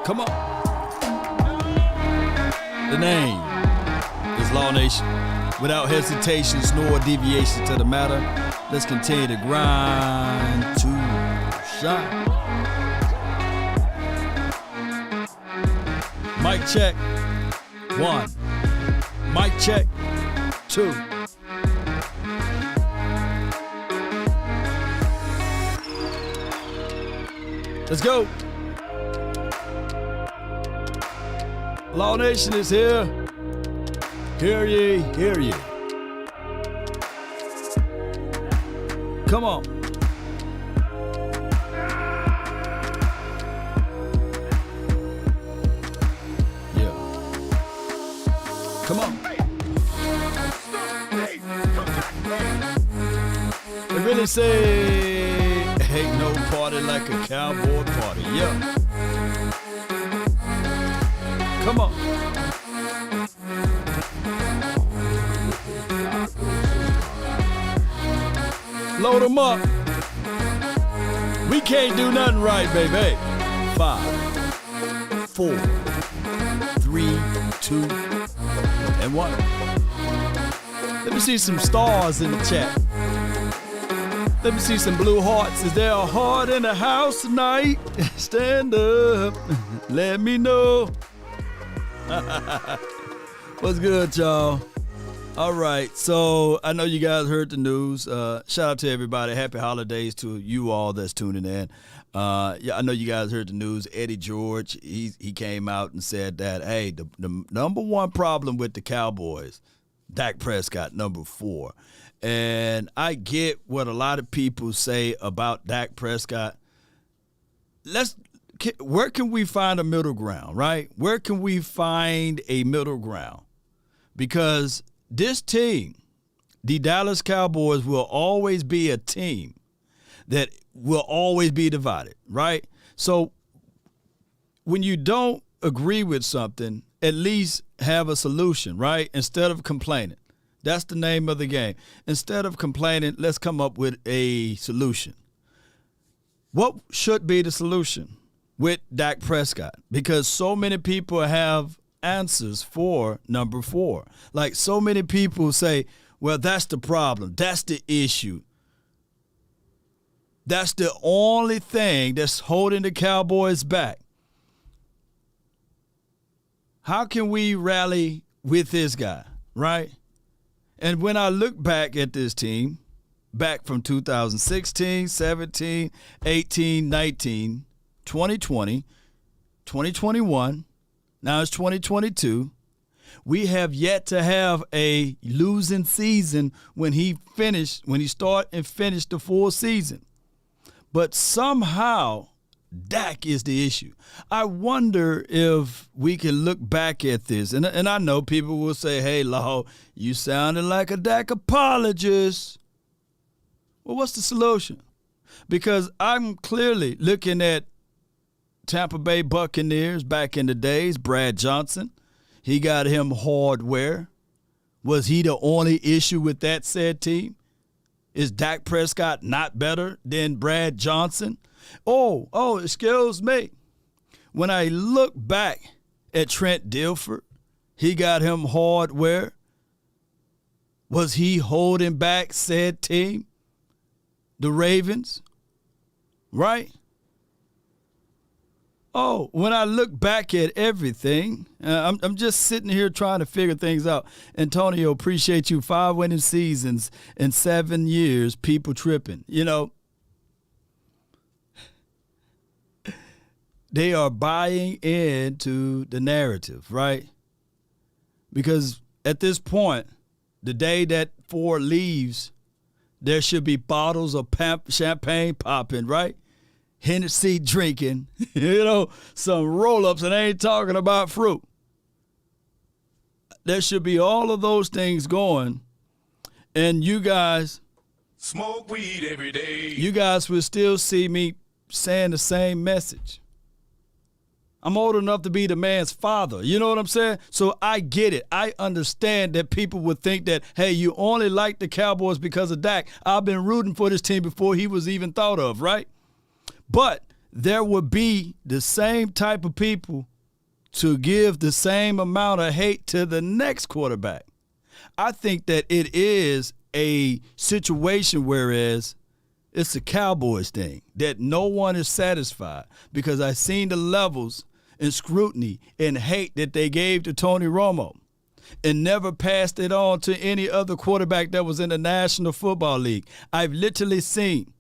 Come on. The name is Law Nation. Without hesitations nor deviation to the matter, let's continue to grind to shine. Mic check. 1. Mic check. 2. Let's go. Law Nation is here. Hear ye, hear ye. Come on. Yeah. Come on. They really say, ain't no party like a cowboy party. Yeah. Come on. Load them up. We can't do nothing right, baby. 5, 4, 3, 2, and 1. Let me see some stars in the chat. Let me see some blue hearts. Is there a heart in the house tonight? Stand up. Let me know. What's good, y'all? All right, so I know you guys heard the news. Shout out to everybody. Happy holidays to you all that's tuning in. Yeah, I know you guys heard the news. Eddie George, he came out and said that, hey, the number one problem with the Cowboys, Dak Prescott, number 4. And I get what a lot of people say about Dak Prescott. Where can we find a middle ground, right? Where can we find a middle ground? Because this team, the Dallas Cowboys, will always be a team that will always be divided, right? So when you don't agree with something, at least have a solution, right? Instead of complaining. That's the name of the game. Instead of complaining, let's come up with a solution. What should be the solution with Dak Prescott? Because so many people have answers for number 4. Like so many people say, well, that's the problem. That's the issue. That's the only thing that's holding the Cowboys back. How can we rally with this guy, right? And when I look back at this team, back from 2016, 17, 18, 19, 2020, 2021, now it's 2022. We have yet to have a losing season when he start and finish the full season. But somehow Dak is the issue. I wonder if we can look back at this. And I know people will say, hey, Law, you sounded like a Dacapologist. Well, what's the solution? Because I'm clearly looking at Tampa Bay Buccaneers back in the days, Brad Johnson. He got him hardware. Was he the only issue with that said team? Is Dak Prescott not better than Brad Johnson? Oh, excuse me. When I look back at Trent Dilfer, he got him hardware. Was he holding back said team? The Ravens, right? Oh, when I look back at everything, I'm just sitting here trying to figure things out. Antonio, appreciate you. 5 winning seasons in 7 years, people tripping. You know, they are buying into the narrative, right? Because at this point, the day that 4 leaves, there should be bottles of champagne popping, right? Hennessy drinking, some roll-ups, and I ain't talking about fruit. There should be all of those things going, and you guys smoke weed every day. You guys will still see me saying the same message. I'm old enough to be the man's father. You know what I'm saying? So I get it. I understand that people would think that, hey, you only like the Cowboys because of Dak. I've been rooting for this team before he was even thought of, right? But there would be the same type of people to give the same amount of hate to the next quarterback. I think that it is a situation whereas it's a Cowboys thing, that no one is satisfied, because I've seen the levels and scrutiny and hate that they gave to Tony Romo and never passed it on to any other quarterback that was in the National Football League. I've literally seen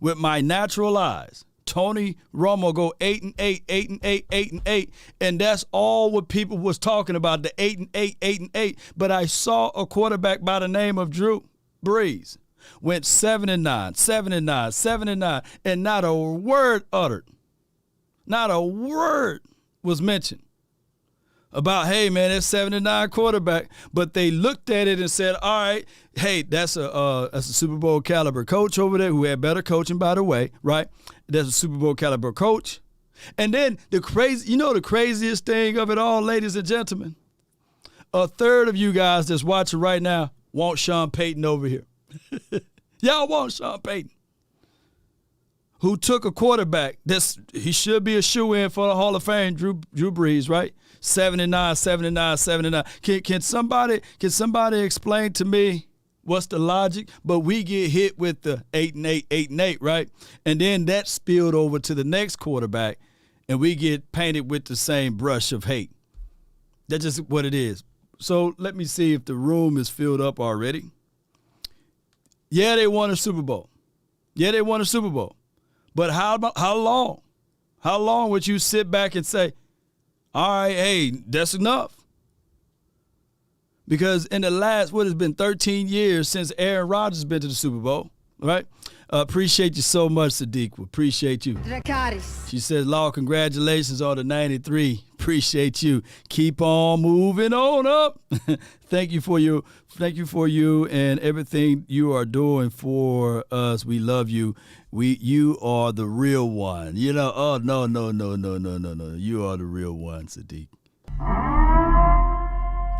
with my natural eyes Tony Romo go 8-8, 8-8, 8-8, and that's all what people was talking about, the 8-8, 8-8. But I saw a quarterback by the name of Drew Brees went 7-9, 7-9, 7-9, and not a word uttered, not a word was mentioned about, hey, man, that's 7-9 quarterback. But they looked at it and said, all right, hey, that's a Super Bowl caliber coach over there who had better coaching, by the way, right? That's a Super Bowl caliber coach. And then the craziest thing of it all, ladies and gentlemen, a third of you guys that's watching right now want Sean Payton over here. Y'all want Sean Payton, who took a quarterback he should be a shoo-in for the Hall of Fame, Drew Brees, right? 7-9, 7-9, 7-9. Can somebody explain to me what's the logic? But we get hit with the 8-8, 8-8, right? And then that spilled over to the next quarterback, and we get painted with the same brush of hate. That's just what it is. So let me see if the room is filled up already. Yeah, they won a Super Bowl. But how long? How long would you sit back and say, all right, hey, that's enough? Because in the last, what has been 13 years since Aaron Rodgers has been to the Super Bowl, right? Appreciate you so much, Statistical. Appreciate you. She says, Law, congratulations on the 93. Appreciate you. Keep on moving on up. Thank you for you and everything you are doing for us. We love you. You are the real one. You know, oh, no. You are the real one, Sadiq.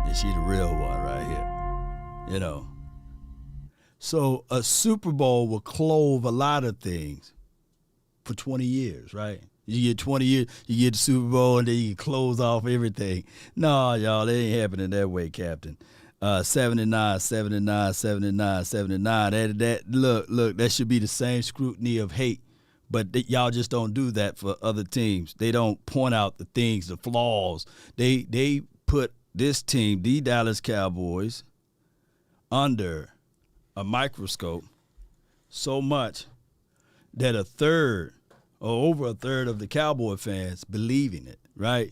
And she the real one right here. You know. So a Super Bowl will clove a lot of things for 20 years, right? You get 20 years, you get the Super Bowl, and then you can close off everything. No, y'all, it ain't happening that way, Captain. 79, 79, 79, 79. Look, that should be the same scrutiny of hate. But y'all just don't do that for other teams. They don't point out the things, the flaws. They put this team, the Dallas Cowboys, under a microscope so much that a third or over a third of the Cowboy fans believe in it, right?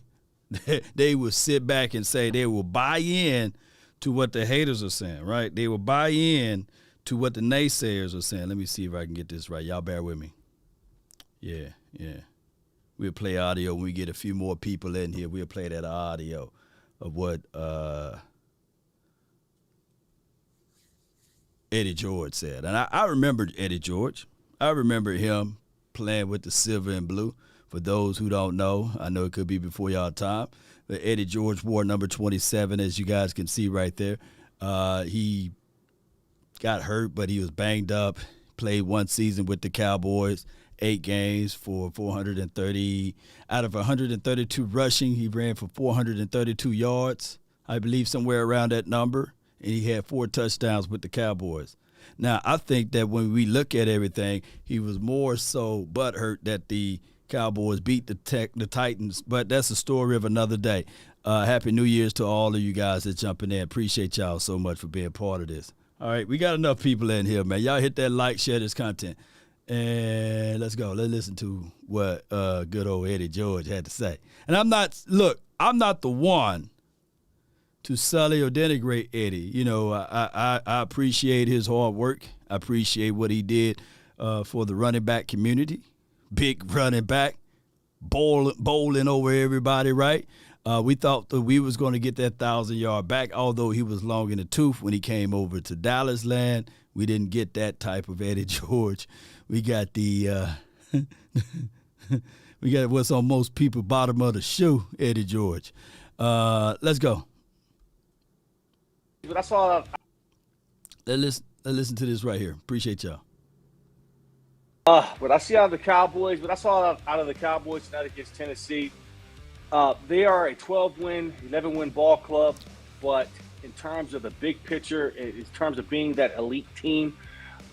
They will sit back and say they will buy in to what the haters are saying, right? They will buy in to what the naysayers are saying. Let me see if I can get this right. Y'all bear with me. Yeah. We'll play audio when we get a few more people in here. We'll play that audio of what Eddie George said. And I remember Eddie George. I remember him playing with the silver and blue. For those who don't know, I know it could be before y'all time, but Eddie George wore number 27, as you guys can see right there. He got hurt, but he was banged up. Played one season with the Cowboys, 8 games for 430. Out of 132 rushing, he ran for 432 yards, I believe somewhere around that number. And he had 4 touchdowns with the Cowboys. Now, I think that when we look at everything, he was more so butthurt that the Cowboys beat the Titans, but that's a story of another day. Happy New Year's to all of you guys that jumping in. Appreciate y'all so much for being part of this. All right, we got enough people in here, man. Y'all hit that like, share this content. And let's go. Let's listen to what good old Eddie George had to say. And I'm not the one to sully or denigrate Eddie. You know, I appreciate his hard work. I appreciate what he did for the running back community. Big running back, bowling over everybody, right? We thought that we was going to get that 1,000-yard back, although he was long in the tooth when he came over to Dallas land. We didn't get that type of Eddie George. We got the we got what's on most people's bottom of the shoe, Eddie George. Let's go. That's all. Let's listen to this right here. Appreciate y'all. What I see out of the Cowboys, what I saw out of the Cowboys tonight against Tennessee, they are a 12-win, 11-win ball club, but in terms of the big picture, in terms of being that elite team,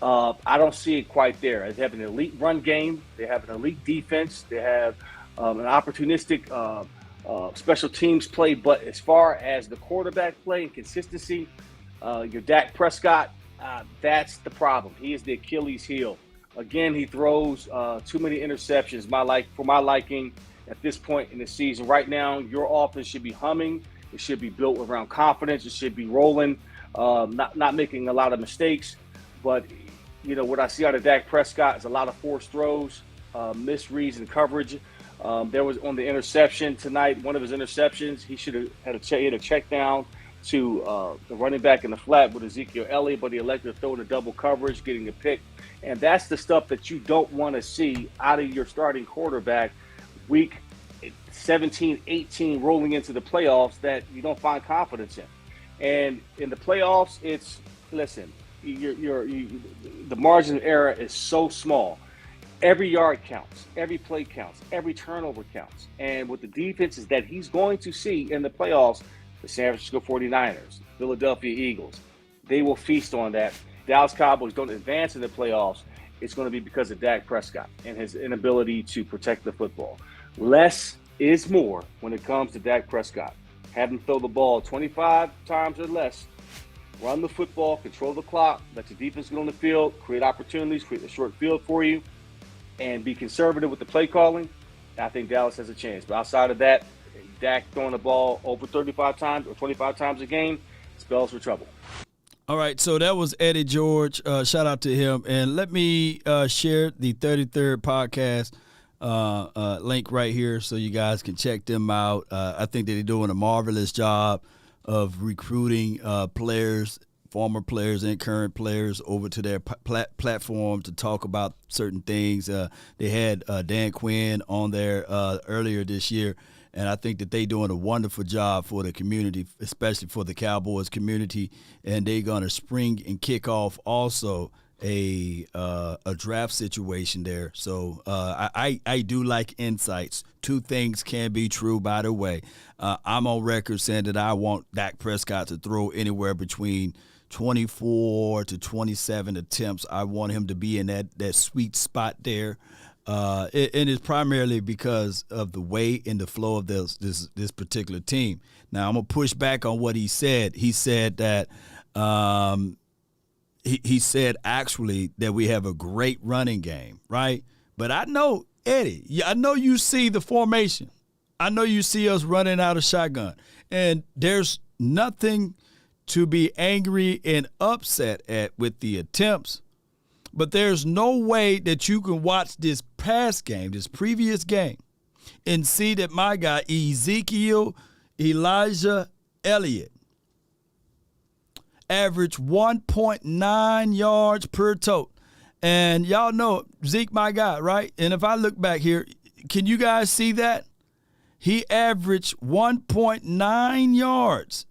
I don't see it quite there. They have an elite run game. They have an elite defense. They have an opportunistic special teams play. But as far as the quarterback play and consistency, your Dak Prescott, that's the problem. He is the Achilles heel. Again, he throws too many interceptions. For my liking at this point in the season. Right now, your offense should be humming. It should be built around confidence. It should be rolling, not making a lot of mistakes. But, what I see out of Dak Prescott is a lot of forced throws, misreads and coverage. There was on the interception tonight, one of his interceptions, he should have had a check down to the running back in the flat with Ezekiel Elliott, but he elected to throw in a double coverage, getting a pick. And that's the stuff that you don't want to see out of your starting quarterback week 17, 18, rolling into the playoffs that you don't find confidence in. And in the playoffs, the margin of error is so small. Every yard counts, every play counts, every turnover counts. And with the defenses that he's going to see in the playoffs, the San Francisco 49ers, Philadelphia Eagles, they will feast on that. Dallas Cowboys don't advance in the playoffs. It's going to be because of Dak Prescott and his inability to protect the football. Less is more when it comes to Dak Prescott. Have him throw the ball 25 times or less, run the football, control the clock, let your defense get on the field, create opportunities, create a short field for you, and be conservative with the play calling. I think Dallas has a chance. But outside of that, Dak throwing the ball over 35 times or 25 times a game spells for trouble. All right, so that was Eddie George. Shout out to him. And let me share the 33rd podcast link right here so you guys can check them out. I think that they're doing a marvelous job of recruiting players, former players and current players over to their platform to talk about certain things. They had Dan Quinn on there earlier this year, and I think that they're doing a wonderful job for the community, especially for the Cowboys community, and they're going to spring and kick off also a draft situation there. So I do like insights. Two things can be true, by the way. I'm on record saying that I want Dak Prescott to throw anywhere between 24 to 27 attempts. I want him to be in that sweet spot there. And it's primarily because of the way and the flow of this particular team. Now, I'm going to push back on what he said. He said that he said actually that we have a great running game, right? But I know, Eddie, I know you see the formation. I know you see us running out of shotgun. And there's nothing to be angry and upset at with the attempts. But there's no way that you can watch this past game, this previous game, and see that my guy, Ezekiel Elijah Elliott, averaged 1.9 yards per tote. And y'all know Zeke, my guy, right? And if I look back here, can you guys see that? He averaged 1.9 yards.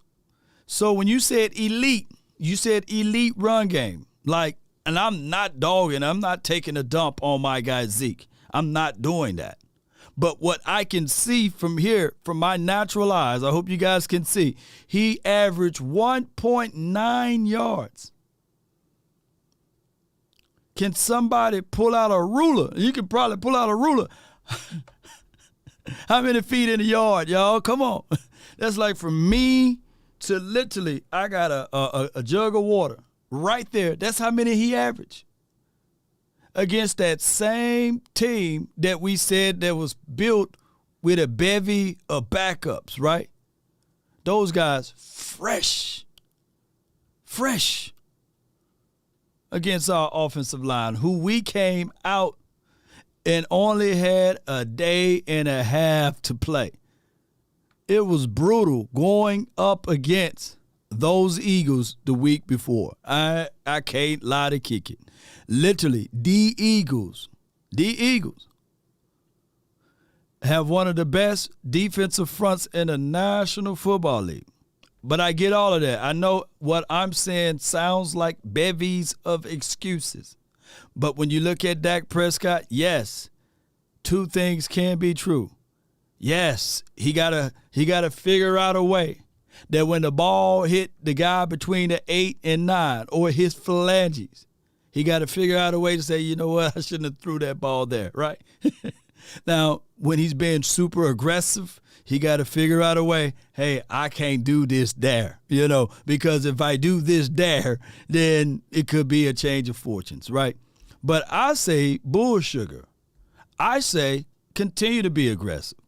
So when you said elite, you said elite run game. And I'm not dogging, I'm not taking a dump on my guy Zeke. I'm not doing that. But what I can see from here, from my natural eyes, I hope you guys can see, he averaged 1.9 yards. Can somebody pull out a ruler? You can probably pull out a ruler. How many feet in the yard, y'all? Come on. That's like from me to literally, I got a jug of water right there. That's how many he averaged. Against that same team that we said that was built with a bevy of backups, right? Those guys fresh against our offensive line, who we came out and only had a day and a half to play. It was brutal going up against those Eagles the week before. I can't lie to kick it. Literally, the Eagles have one of the best defensive fronts in the National Football League. But I get all of that. I know what I'm saying sounds like bevies of excuses. But when you look at Dak Prescott, yes, two things can be true. Yes, he gotta figure out a way that when the ball hit the guy between the 8 and 9 or his phalanges, he got to figure out a way to say, you know what, I shouldn't have threw that ball there, right? Now, when he's being super aggressive, he got to figure out a way, hey, I can't do this there, because if I do this there, then it could be a change of fortunes, right? But I say bull sugar. I say continue to be aggressive.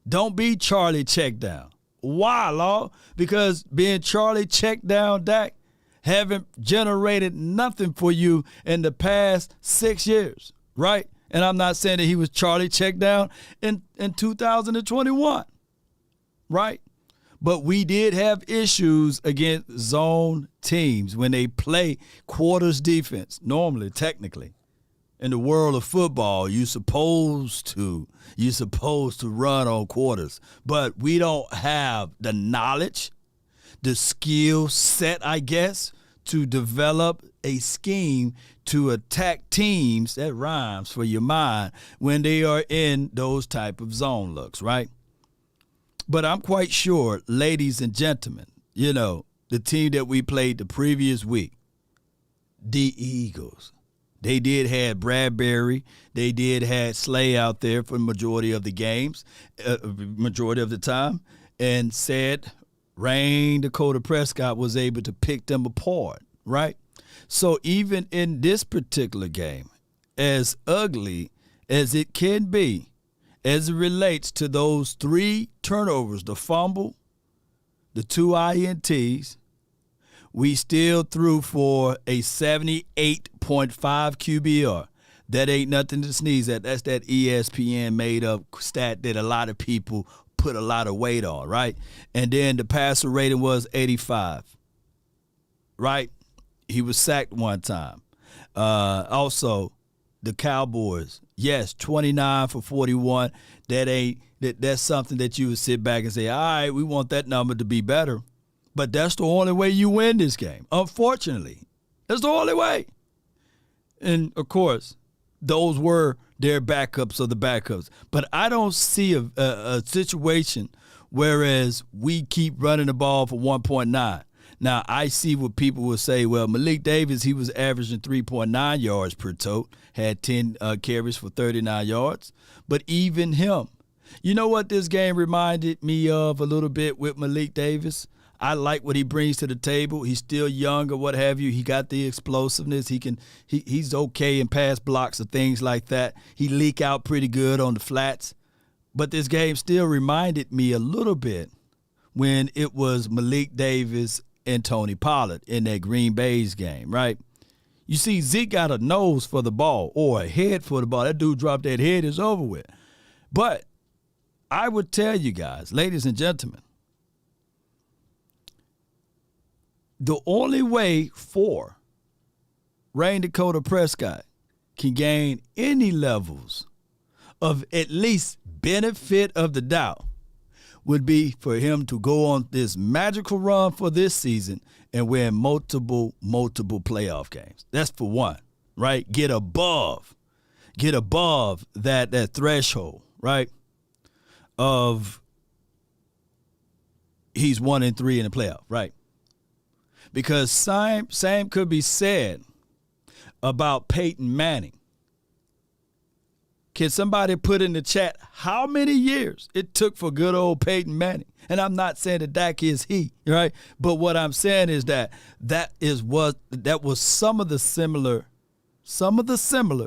Don't be Charlie check down. Why, Law? Because being Charlie check down Dak haven't generated nothing for you in the past 6 years, right? And I'm not saying that he was Charlie check down in 2021, right? But we did have issues against zone teams when they play quarters defense, normally, technically. In the world of football, you're supposed to run on quarters. But we don't have the knowledge, the skill set, I guess, to develop a scheme to attack teams, that rhymes for your mind, when they are in those type of zone looks, right? But I'm quite sure, ladies and gentlemen, the team that we played the previous week, the Eagles, they did have Bradbury. They did have Slay out there for the majority of the games, majority of the time, and said Dakota Prescott was able to pick them apart, right? So even in this particular game, as ugly as it can be, as it relates to those 3 turnovers, the fumble, the 2 INTs, we still threw for a 78.5 QBR. That ain't nothing to sneeze at. That's that ESPN made up stat that a lot of people put a lot of weight on, right? And then the passer rating was 85, right? He was sacked one time. Also, the Cowboys, yes, 29 for 41. That's something that you would sit back and say, all right, we want that number to be better. But that's the only way you win this game. Unfortunately, that's the only way. And, of course, those were their backups of the backups. But I don't see a situation whereas we keep running the ball for 1.9. Now, I see what people will say, well, Malik Davis, he was averaging 3.9 yards per tote, had 10 carries for 39 yards. But even him, you know what this game reminded me of a little bit with Malik Davis? I like what he brings to the table. He's still young or what have you. He got the explosiveness. He's okay in pass blocks or things like that. He leak out pretty good on the flats. But this game still reminded me a little bit when it was Malik Davis and Tony Pollard in that Green Bay's game, right? You see, Zeke got a nose for the ball or a head for the ball. That dude dropped that head, it's over with. But I would tell you guys, ladies and gentlemen, the only way for Dakota Prescott can gain any levels of at least benefit of the doubt would be for him to go on this magical run for this season and win multiple playoff games. That's for one, right? Get above that threshold, right? Of he's 1-3 in the playoff, right? Because same could be said about Peyton Manning. Can somebody put in the chat how many years it took for good old Peyton Manning? And I'm not saying that Dak is he, right? But what I'm saying is that was some of the similar,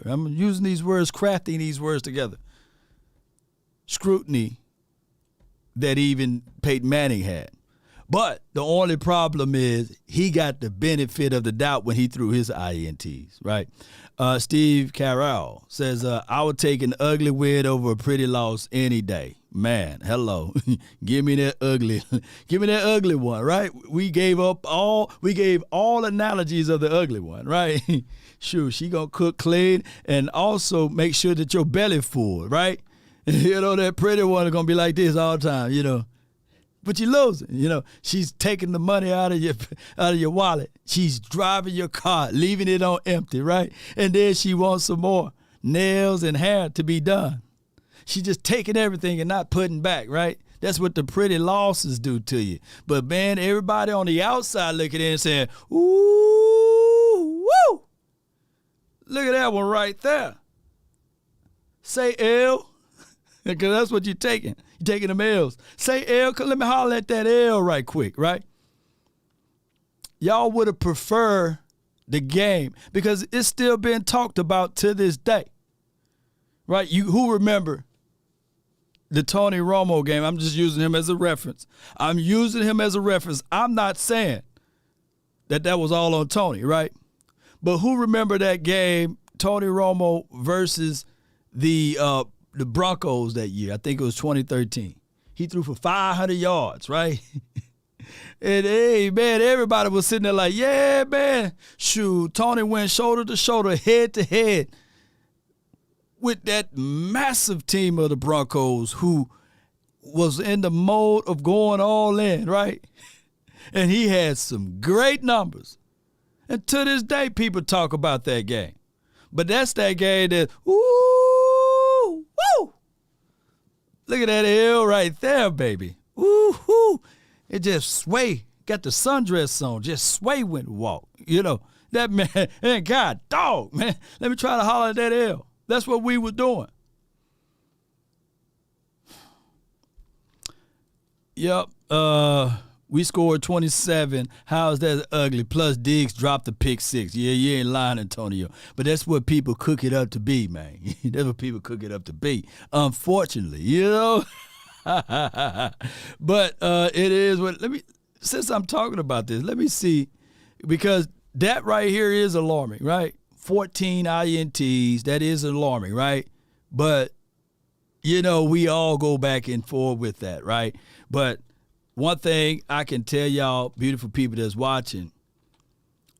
I'm using these words, crafting these words together, scrutiny that even Peyton Manning had. But the only problem is he got the benefit of the doubt when he threw his INTs, right? Steve Carroll says, I would take an ugly win over a pretty loss any day. Man, hello. Give me that ugly one, right? We gave all analogies of the ugly one, right? Sure, she gonna cook clean and also make sure that your belly full, right? That pretty one is gonna be like this all the time, but you're losing. You know, she's taking the money out of your wallet. She's driving your car, leaving it on empty, right? And then she wants some more nails and hair to be done. She's just taking everything and not putting back, right? That's what the pretty losses do to you. But, man, everybody on the outside looking in and saying, ooh, woo. Look at that one right there. Say L, because that's what you're taking. You're taking them L's. Say L, because let me holler at that L right quick, right? Y'all would have preferred the game because it's still being talked about to this day, right? Who remember the Tony Romo game? I'm just using him as a reference. I'm not saying that was all on Tony, right? But who remember that game, Tony Romo versus the Broncos that year? I think it was 2013. He threw for 500 yards, right? And, hey, man, everybody was sitting there like, yeah, man. Shoot, Tony went shoulder to shoulder, head to head with that massive team of the Broncos who was in the mode of going all in, right? And he had some great numbers. And to this day, people talk about that game. But that's that game that, ooh, woo. Look at that L right there, baby. Ooh, woo. It just sway. Got the sundress on. Just sway when it walk. You know, that man, and God, dog, man. Let me try to holler at that L. That's what we were doing. Yep. We scored 27. How's that ugly? Plus Diggs dropped the pick 6. Yeah, you ain't lying, Antonio. But that's what people cook it up to be, man. That's what people cook it up to be. Unfortunately, you know. But it is what. Since I'm talking about this, let me see, because that right here is alarming, right? 14 INTs. That is alarming, right? But you know, we all go back and forth with that, right? But one thing I can tell y'all, beautiful people that's watching,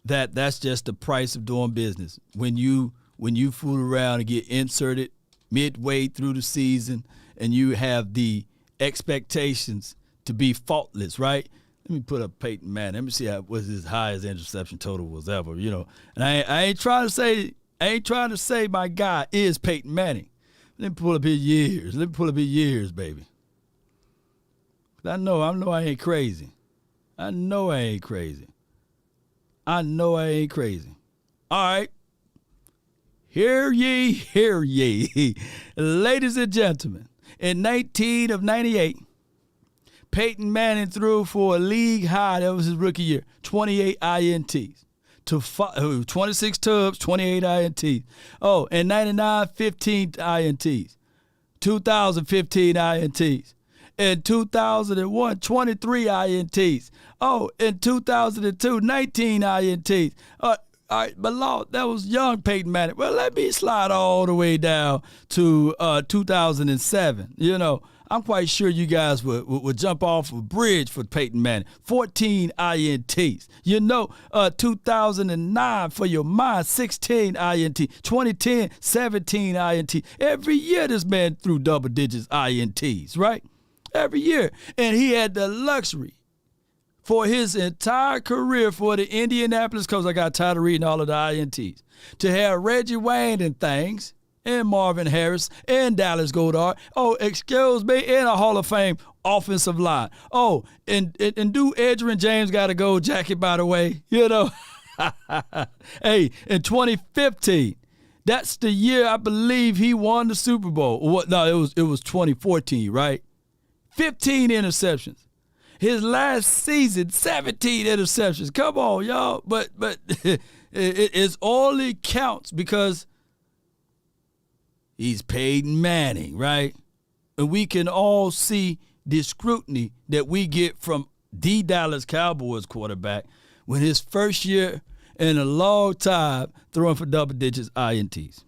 that's just the price of doing business. When you fool around and get inserted midway through the season and you have the expectations to be faultless, right? Let me put up Peyton Manning. Let me see what his highest interception total was ever, you know. And I ain't trying to say my guy is Peyton Manning. Let me pull up his years. Baby. I know I ain't crazy. I know I ain't crazy. All right. Hear ye. Ladies and gentlemen, in 19 of 98, Peyton Manning threw for a league high, that was his rookie year, 28 INTs. 26 tubs, 28 INTs. Oh, in 99, 15 INTs. 2015 INTs. In 2001, 23 INTs. Oh, in 2002, 19 INTs. All right, but Lord, that was young Peyton Manning. Well, let me slide all the way down to 2007. You know, I'm quite sure you guys would jump off a bridge for Peyton Manning. 14 INTs. You know, 2009 for your mind, 16 INT. 2010, 17 INT. Every year this man threw double digits INTs, right? Every year. And he had the luxury for his entire career for the Indianapolis Colts. I got tired of reading all of the INTs. To have Reggie Wayne and things, and Marvin Harris, and Dallas Goedert. Oh, excuse me, and a Hall of Fame offensive line. Oh, and do Edgerrin James got a gold jacket, by the way? You know. Hey, in 2015, that's the year I believe he won the Super Bowl. No, it was 2014, right? 15 interceptions. His last season, 17 interceptions. Come on, y'all. But it's only counts because he's Peyton Manning, right? And we can all see the scrutiny that we get from the Dallas Cowboys quarterback when his first year in a long time throwing for double digits INTs.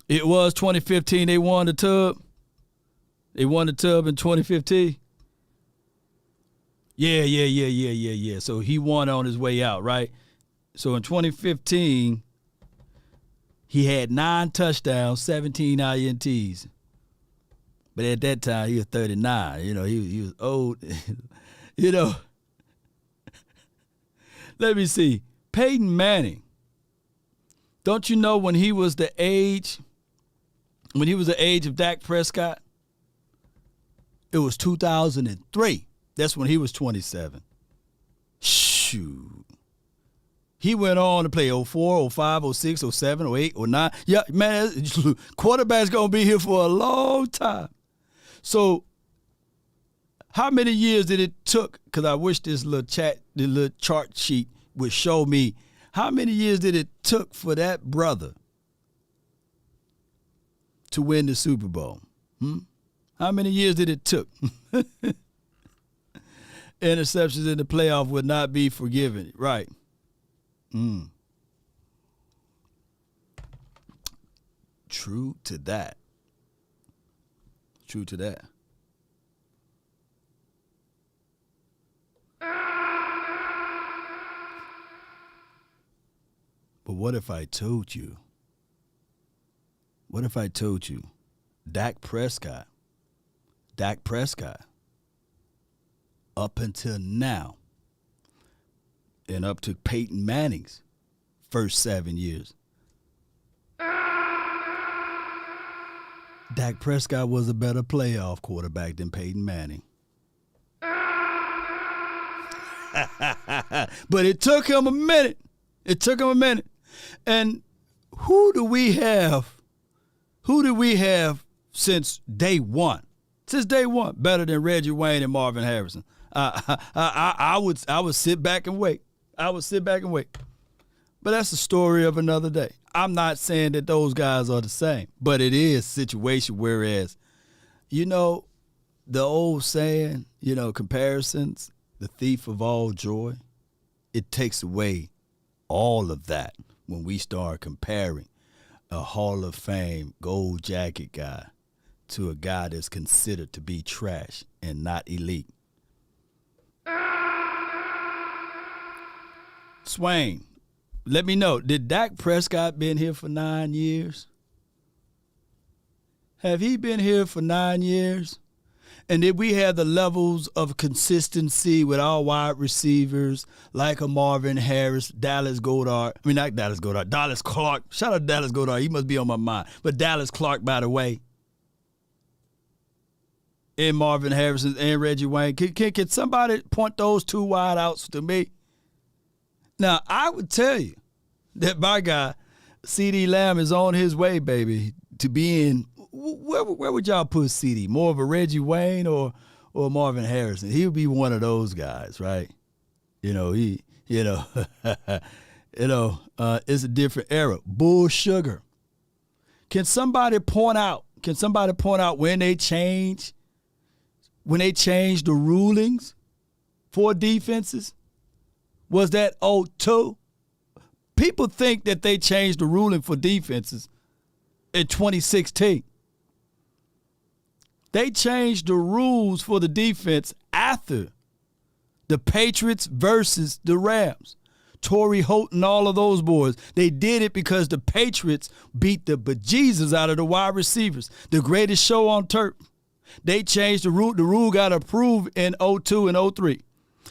It was 2015 they won the tub. They won the tub in 2015. Yeah. So he won on his way out, right? So in 2015, he had 9 touchdowns, 17 INTs. But at that time, he was 39. You know, he was old. You know. Let me see. Peyton Manning. Don't you know when he was the age of Dak Prescott? It was 2003. That's when he was 27. Shoot. He went on to play 04, 05, 06, 07, 08, 09. Yeah, man, quarterback's going to be here for a long time. So how many years did it took? Because I wish this little chart sheet would show me how many years did it took for that brother to win the Super Bowl? How many years did it took? Interceptions in the playoff would not be forgiven. Right. True to that. True to that. But what if I told you? What if I told you Dak Prescott, up until now, and up to Peyton Manning's first 7 years, Dak Prescott was a better playoff quarterback than Peyton Manning. But it took him a minute. And who do we have since day one? Since day one, better than Reggie Wayne and Marvin Harrison. I would sit back and wait. But that's the story of another day. I'm not saying that those guys are the same, but it is a situation whereas, you know, the old saying, you know, comparisons, the thief of all joy, it takes away all of that when we start comparing a Hall of Fame gold jacket guy to a guy that's considered to be trash and not elite. Swain, let me know, did Dak Prescott been here for 9 years? Have he been here for 9 years? And did we have the levels of consistency with our wide receivers like a Marvin Harris, Dallas Clark. Shout out Dallas Goedert. He must be on my mind. But Dallas Clark, by the way. And Marvin Harrison and Reggie Wayne. Can somebody point those two wideouts to me? Now, I would tell you that my guy, CeeDee Lamb, is on his way, baby, to being – where would y'all put CeeDee? More of a Reggie Wayne or Marvin Harrison? He would be one of those guys, right? You know, it's a different era. Bull sugar. Can somebody point out when they changed the rulings for defenses? Was that 02? People think that they changed the ruling for defenses in 2016. They changed the rules for the defense after the Patriots versus the Rams. Torrey Holt and all of those boys. They did it because the Patriots beat the bejesus out of the wide receivers. The greatest show on turf. They changed the rule. The rule got approved in 02 and 03.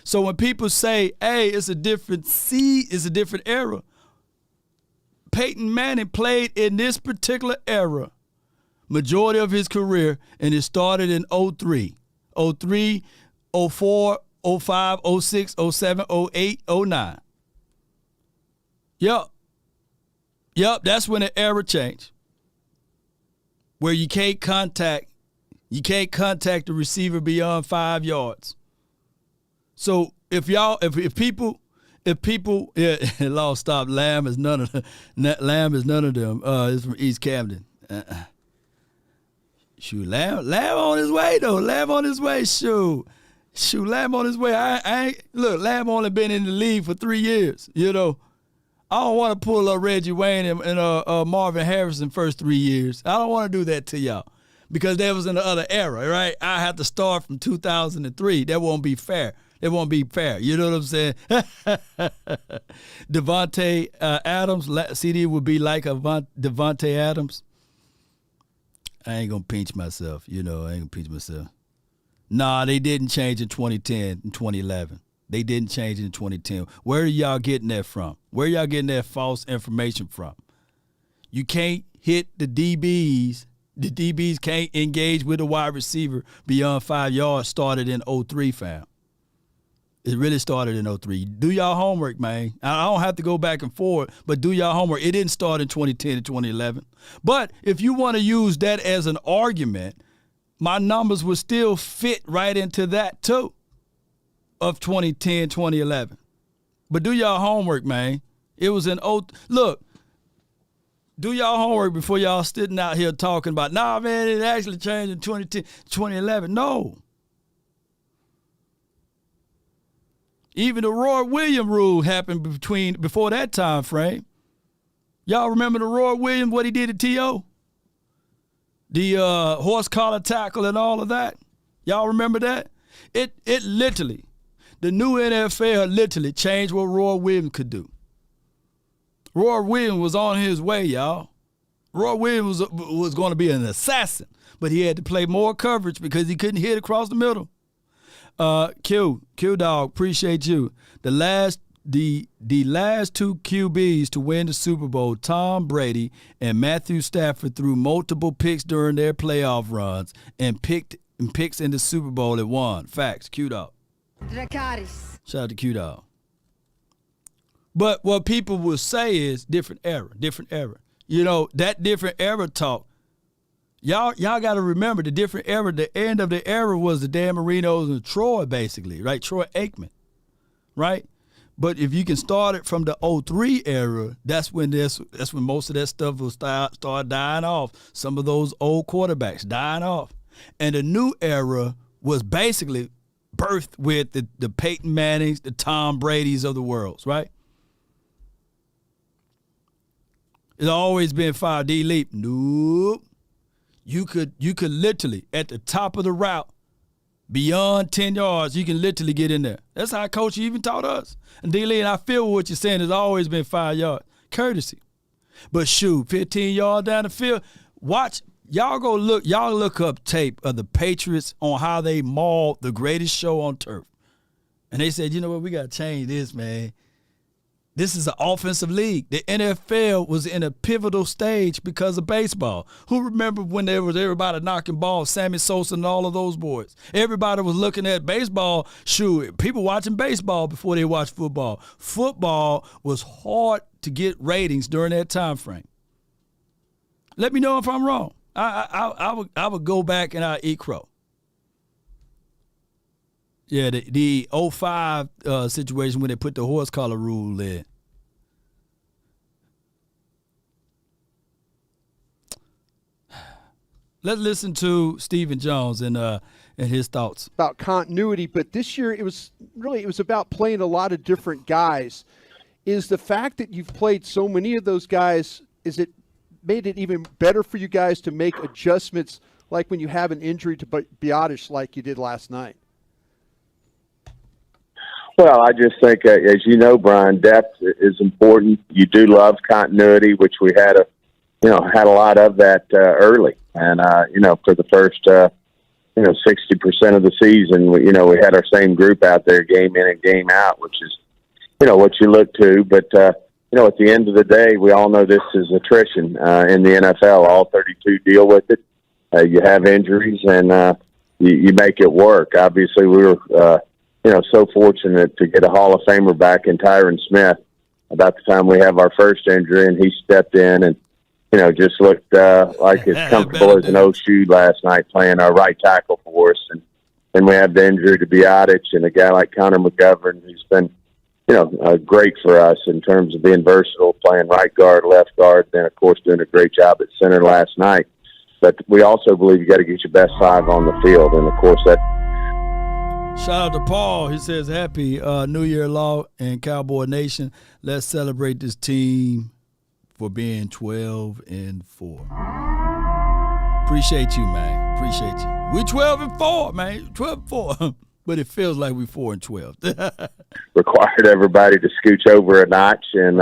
So when people say, hey, it's a different era, Peyton Manning played in this particular era majority of his career, and it started in 03. 03, 04, 05, 06, 07, 08, 09. Yup, that's when the era changed. Where you can't contact the receiver beyond 5 yards. So if people, law stop. Lamb is none of them. It's from East Camden. Shoot, Lamb on his way though. Lamb on his way. Shoot, Lamb on his way. Lamb only been in the league for 3 years. You know, I don't want to pull up Reggie Wayne and Marvin Harrison first 3 years. I don't want to do that to y'all because that was in the other era, right? I have to start from 2003. That won't be fair. It won't be fair. You know what I'm saying? Devontae Adams, CD would be like a Devontae Adams. I ain't gonna pinch myself. I ain't gonna pinch myself. Nah, they didn't change in 2010 and 2011. They didn't change in 2010. Where are y'all getting that from? Where y'all getting that false information from? You can't hit the DBs. The DBs can't engage with a wide receiver beyond 5 yards. Started in 03, fam. It really started in 03. Do y'all homework, man. I don't have to go back and forth, but do y'all homework. It didn't start in 2010 and 2011. But if you want to use that as an argument, my numbers would still fit right into that too of 2010, 2011. But do y'all homework, man. It was in look, do y'all homework before y'all sitting out here talking about, nah, man, it actually changed in 2010, 2011. No. Even the Roy Williams rule happened before that time frame. Y'all remember the Roy Williams, what he did at T.O.? The horse collar tackle and all of that? Y'all remember that? It literally, the new NFL literally changed what Roy Williams could do. Roy Williams was on his way, y'all. Roy Williams was going to be an assassin, but he had to play more coverage because he couldn't hit across the middle. Q Dog, appreciate you. The last two QBs to win the Super Bowl, Tom Brady and Matthew Stafford, threw multiple picks during their playoff runs and picks in the Super Bowl and won. Facts, Q Dog. Shout out to Q Dog. But what people will say is different era. That different era talk. Y'all got to remember the different era. The end of the era was the Dan Marinos and Troy, basically, right? Troy Aikman, right? But if you can start it from the 03 era, that's when most of that stuff will start dying off. Some of those old quarterbacks dying off. And the new era was basically birthed with the Peyton Mannings, the Tom Bradys of the world, right? It's always been 5D leap. Nope. You could literally, at the top of the route, beyond 10 yards, you can literally get in there. That's how Coach even taught us. And D-Lee, and I feel what you're saying, has always been 5 yards. Courtesy. But shoot, 15 yards down the field, watch, y'all look up tape of the Patriots on how they mauled the greatest show on turf. And they said, you know what, we got to change this, man. This is an offensive league. The NFL was in a pivotal stage because of baseball. Who remember when there was everybody knocking balls, Sammy Sosa and all of those boys? Everybody was looking at baseball. Shoot, people watching baseball before they watched football. Football was hard to get ratings during that time frame. Let me know if I'm wrong. I would go back and I'd eat crow. Yeah, the 05 situation when they put the horse collar rule in. Let's listen to Stephen Jones and his thoughts. About continuity, but this year it was about playing a lot of different guys. Is the fact that you've played so many of those guys, is it made it even better for you guys to make adjustments like when you have an injury to Biotish like you did last night? Well, I just think, as you know, Brian, depth is important. You do love continuity, which we had a lot of that early. And, for the first, 60% of the season, we had our same group out there game in and game out, which is, what you look to. But, at the end of the day, we all know this is attrition in the NFL. All 32 deal with it. You have injuries, and you make it work. Obviously, we were so fortunate to get a Hall of Famer back in Tyron Smith about the time we have our first injury, and he stepped in and, just looked like as comfortable as an old shoe last night playing our right tackle for us. And then we have the injury to Biotish and a guy like Connor McGovern, who's been, great for us in terms of being versatile, playing right guard, left guard, then, of course, doing a great job at center last night. But we also believe you got to get your best 5 on the field, and, of course, that. Shout out to Paul. He says, happy New Year, Law and Cowboy Nation. Let's celebrate this team for being 12-4. Appreciate you, man. Appreciate you. We 12-4, man. 12-4. But it feels like we 4-12. Required everybody to scooch over a notch and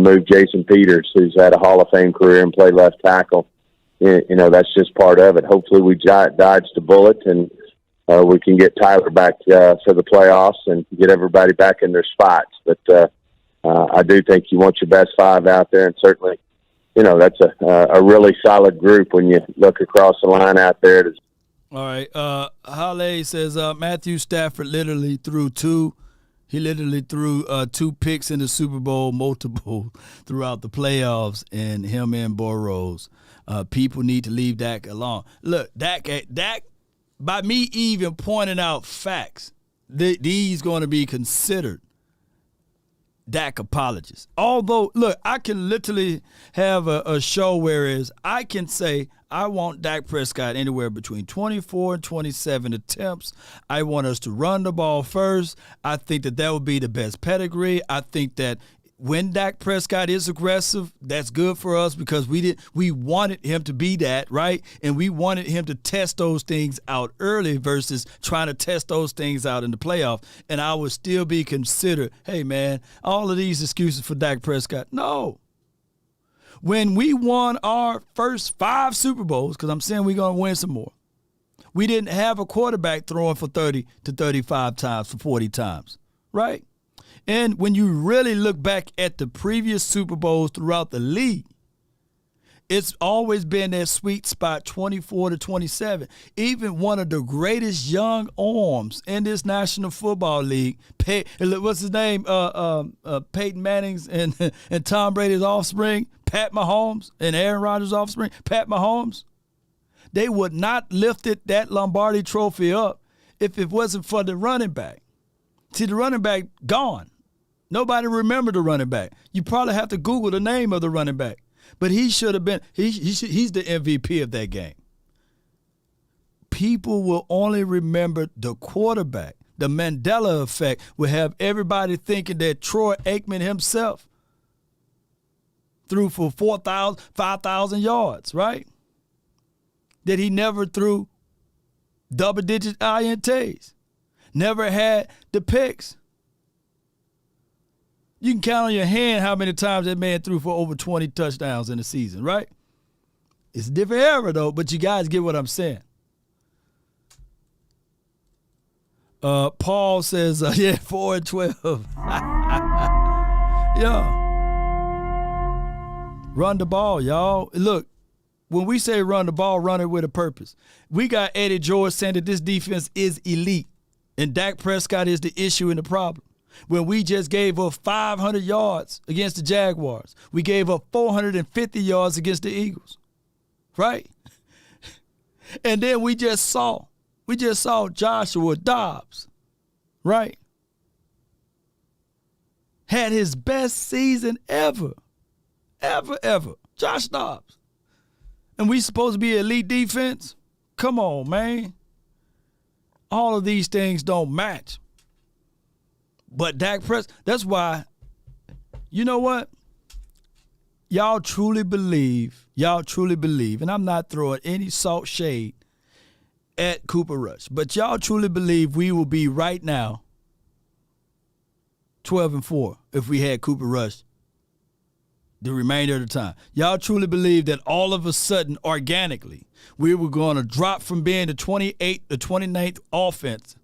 move Jason Peters, who's had a Hall of Fame career and played left tackle, that's just part of it. Hopefully we dodged the bullet and we can get Tyler back for the playoffs and get everybody back in their spots. But I do think you want your best five out there, and certainly, that's a really solid group when you look across the line out there. All right. Hale says Matthew Stafford literally threw two. He literally threw 2 picks in the Super Bowl, multiple throughout the playoffs, and him and Burrows. People need to leave Dak alone. Look, Dak, by me even pointing out facts, these going to be considered Dacapologies. Although, look, I can literally have a show whereas I can say I want Dak Prescott anywhere between 24 and 27 attempts. I want us to run the ball first. I think that would be the best pedigree. I think that when Dak Prescott is aggressive, that's good for us because we wanted him to be that, right? And we wanted him to test those things out early versus trying to test those things out in the playoff. And I would still be considered, hey, man, all of these excuses for Dak Prescott. No. When we won our first 5 Super Bowls, because I'm saying we're going to win some more, we didn't have a quarterback throwing for 30 to 35 times, for 40 times, right? And when you really look back at the previous Super Bowls throughout the league, it's always been that sweet spot 24 to 27. Even one of the greatest young arms in this National Football League, what's his name? Peyton Manning's and Tom Brady's offspring, Pat Mahomes, and Aaron Rodgers' offspring, Pat Mahomes. They would not lifted that Lombardi trophy up if it wasn't for the running back. See, the running back gone. Nobody remembered the running back. You probably have to Google the name of the running back. But he should have been, he's the MVP of that game. People will only remember the quarterback. The Mandela effect will have everybody thinking that Troy Aikman himself threw for 4,000, 5,000 yards, right? That he never threw double-digit INTs. Never had the picks. You can count on your hand how many times that man threw for over 20 touchdowns in a season, right? It's a different era, though, but you guys get what I'm saying. Paul says, 4-12. Yeah. Run the ball, y'all. Look, when we say run the ball, run it with a purpose. We got Eddie George saying that this defense is elite, and Dak Prescott is the issue and the problem. When we just gave up 500 yards against the Jaguars. We gave up 450 yards against the Eagles, right? And then we just saw Joshua Dobbs, right? Had his best season ever. Josh Dobbs. And we supposed to be elite defense? Come on, man. All of these things don't match. But Dak Prescott, that's why, you know what? Y'all truly believe, and I'm not throwing any salt shade at Cooper Rush, but y'all truly believe we will be right now 12-4 if we had Cooper Rush the remainder of the time. Y'all truly believe that all of a sudden, organically, we were going to drop from being the 28th to 29th offense.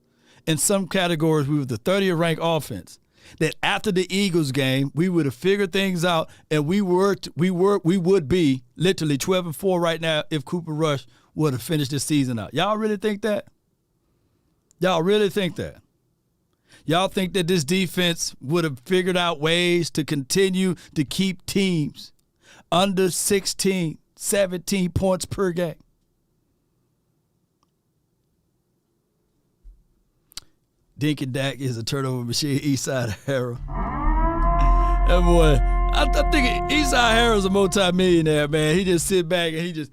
In some categories, we were the 30th ranked offense. That after the Eagles game, we would have figured things out, and we would be literally 12-4 right now if Cooper Rush would have finished this season out. Y'all really think that? Y'all really think that? Y'all think that this defense would have figured out ways to continue to keep teams under 16, 17 points per game? Dinkin Dak is a turnover machine, Eastside Harrell. That boy, I think Eastside Harrell's a multi-millionaire, man. He just sit back and he just,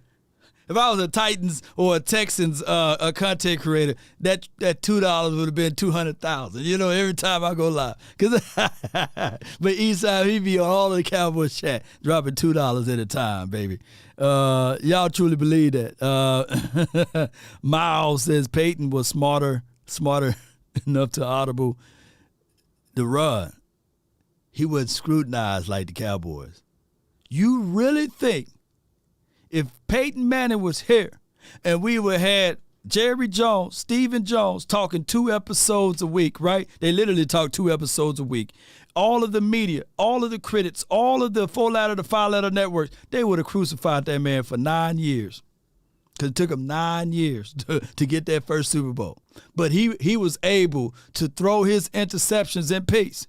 if I was a Titans or a Texans a content creator, that $2 would have been $200,000, every time I go live. But Eastside, he be on all of the Cowboys chat, dropping $2 at a time, baby. Y'all truly believe that. Miles says Peyton was smarter enough to audible the run. He wasn't scrutinized like the Cowboys. You really think if Peyton Manning was here and we would had Jerry Jones, Stephen Jones talking 2 episodes a week, right? They literally talk 2 episodes a week. All of the media, all of the critics, all of the 4-letter to 5-letter networks, they would have crucified that man for 9 years. Because it took him 9 years to get that first Super Bowl. But he was able to throw his interceptions in peace.